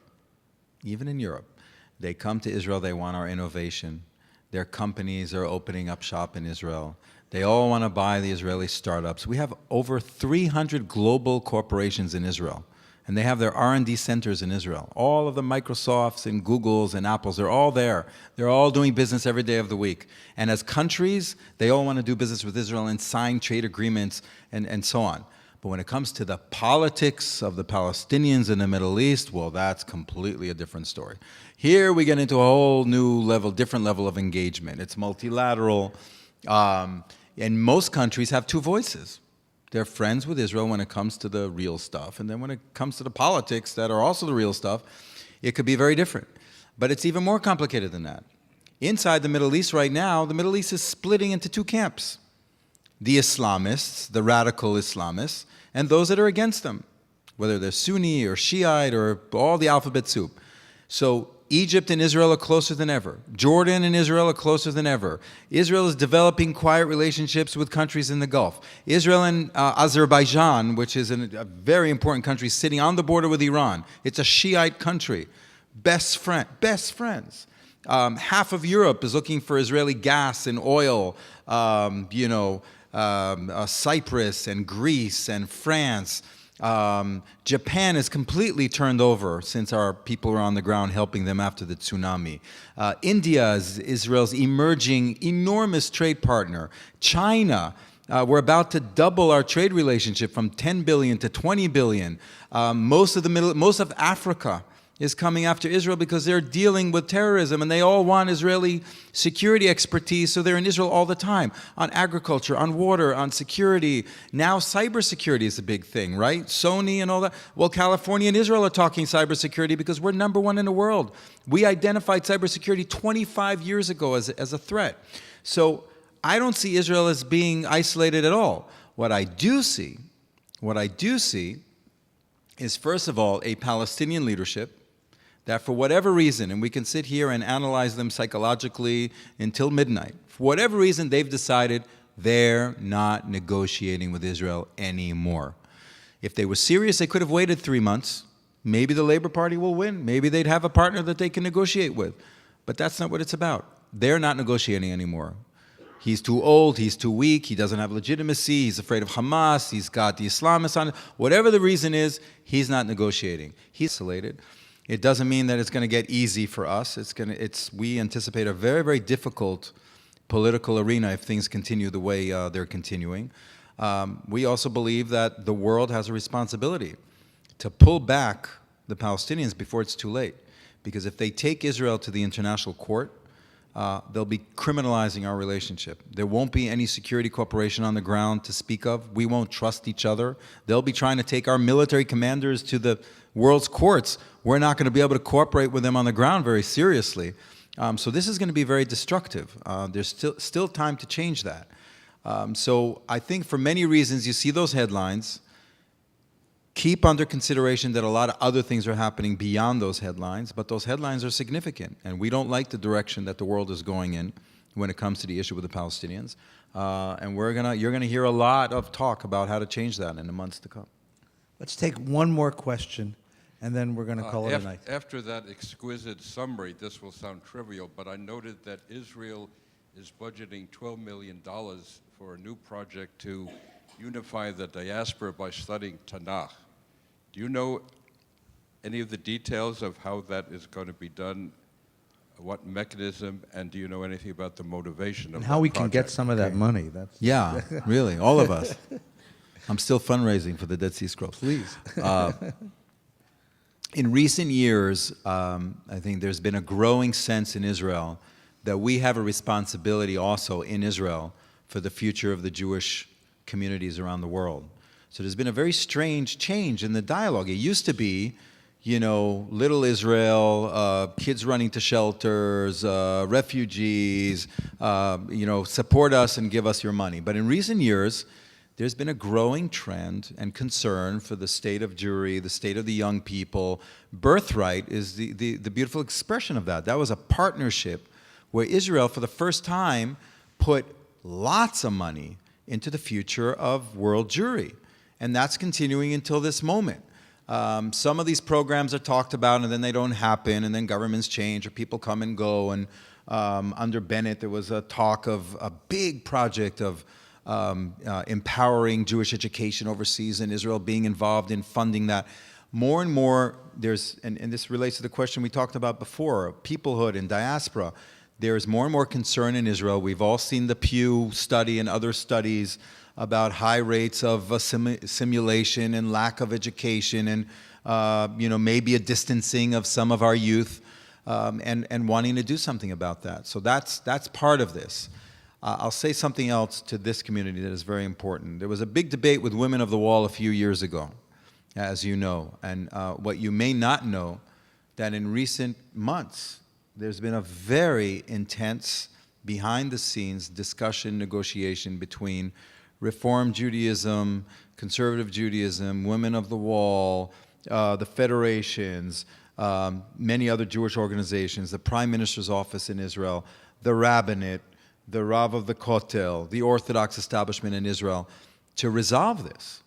they come to Israel, they want our innovation. Their companies are opening up shop in Israel. They all want to buy the Israeli startups. We have over 300 global corporations in Israel, and they have their R&D centers in Israel. All of the Microsofts and Googles and Apples, they're all there. They're all doing business every day of the week. And as countries, they all want to do business with Israel and sign trade agreements and so on. But when it comes to the politics of the Palestinians in the Middle East, well, that's completely a different story. Here we get into a whole new level, different level of engagement. It's multilateral, and most countries have two voices. They're friends with Israel when it comes to the real stuff, and then when it comes to the politics that are also the real stuff, it could be very different. But it's even more complicated than that. Inside the Middle East right now, the Middle East is splitting into two camps. The Islamists, the radical Islamists, and those that are against them, whether they're Sunni or Shiite or all the alphabet soup. So Egypt and Israel are closer than ever. Jordan and Israel are closer than ever. Israel is developing quiet relationships with countries in the Gulf. Israel and Azerbaijan, which is a very important country sitting on the border with Iran. It's a Shiite country. Best friends. Half of Europe is looking for Israeli gas and oil, Cyprus and Greece and France. Japan is completely turned over since our people were on the ground helping them after the tsunami. India is Israel's emerging enormous trade partner. China, we're about to double our trade relationship from 10 billion to 20 billion. Most of Africa is coming after Israel because they're dealing with terrorism, and they all want Israeli security expertise, so they're in Israel all the time on agriculture, on water, on security. Now cybersecurity is a big thing, right? Sony and all that. Well, California and Israel are talking cybersecurity because we're #1 in the world. We identified cybersecurity 25 years ago as a threat. So I don't see Israel as being isolated at all. What I do see is, first of all, a Palestinian leadership that for whatever reason, and we can sit here and analyze them psychologically until midnight, for whatever reason, they've decided they're not negotiating with Israel anymore. If they were serious, they could have waited 3 months. Maybe the Labor Party will win. Maybe they'd have a partner that they can negotiate with. But that's not what it's about. They're not negotiating anymore. He's too old, he's too weak, he doesn't have legitimacy, he's afraid of Hamas, he's got the Islamists on it. Whatever the reason is, he's not negotiating. He's isolated. It doesn't mean that it's going to get easy for us. We anticipate a very, very difficult political arena if things continue the way they're continuing. We also believe that the world has a responsibility to pull back the Palestinians before it's too late. Because if they take Israel to the international court, they'll be criminalizing our relationship. There won't be any security cooperation on the ground to speak of. We won't trust each other. They'll be trying to take our military commanders to the world's courts. We're not going to be able to cooperate with them on the ground very seriously. So this is going to be very destructive. There's still time to change that. So I think for many reasons, you see those headlines. Keep under consideration that a lot of other things are happening beyond those headlines, but those headlines are significant, and we don't like the direction that the world is going in when it comes to the issue with the Palestinians. And you're gonna hear a lot of talk about how to change that in the months to come. Let's take one more question, and then we're going to call it a night. After that exquisite summary, this will sound trivial, but I noted that Israel is budgeting $12 million for a new project to unify the diaspora by studying Tanakh. Do you know any of the details of how that is going to be done, what mechanism, and do you know anything about the motivation of And how that we can get project? some of that money. Yeah, really, all of us. I'm still fundraising for the Dead Sea Scrolls. Please. In recent years, I think there's been a growing sense in Israel that we have a responsibility also in Israel for the future of the Jewish communities around the world. So there's been a very strange change in the dialogue. It used to be, little Israel, kids running to shelters, refugees, support us and give us your money. But in recent years, there's been a growing trend and concern for the state of Jewry, the state of the young people. Birthright is the beautiful expression of that. That was a partnership where Israel, for the first time, put lots of money into the future of world Jewry. And that's continuing until this moment. Some of these programs are talked about and then they don't happen, and then governments change or people come and go. Under Bennett, there was a talk of a big project of empowering Jewish education overseas in Israel, being involved in funding that. More and more, and this relates to the question we talked about before, peoplehood and diaspora. There's more and more concern in Israel. We've all seen the Pew study and other studies about high rates of simulation and lack of education and maybe a distancing of some of our youth and wanting to do something about that. So that's part of this. I'll say something else to this community that is very important. There was a big debate with Women of the Wall a few years ago, as you know. And what you may not know, that in recent months, there's been a very intense, behind-the-scenes discussion, negotiation between Reform Judaism, Conservative Judaism, Women of the Wall, the federations, many other Jewish organizations, the Prime Minister's office in Israel, the Rabbinate, the Rav of the Kotel, the Orthodox establishment in Israel, to resolve this.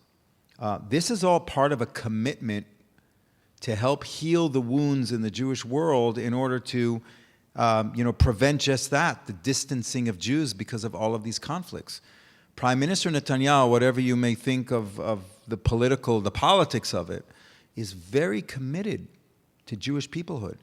This is all part of a commitment to help heal the wounds in the Jewish world in order to prevent just that, the distancing of Jews because of all of these conflicts. Prime Minister Netanyahu, whatever you may think of the politics of it, is very committed to Jewish peoplehood.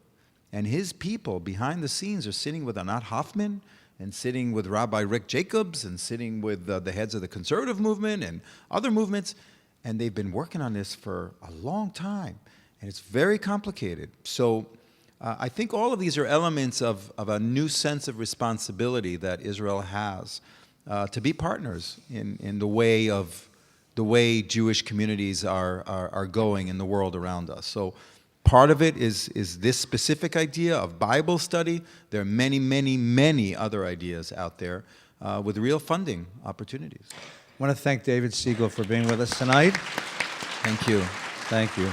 And his people behind the scenes are sitting with Anat Hoffman and sitting with Rabbi Rick Jacobs and sitting with the heads of the conservative movement and other movements. And they've been working on this for a long time. And it's very complicated. So I think all of these are elements of a new sense of responsibility that Israel has to be partners in the way Jewish communities are going in the world around us. So part of it is this specific idea of Bible study. There are many, many, many other ideas out there with real funding opportunities. I want to thank David Siegel for being with us tonight. Thank you. Thank you.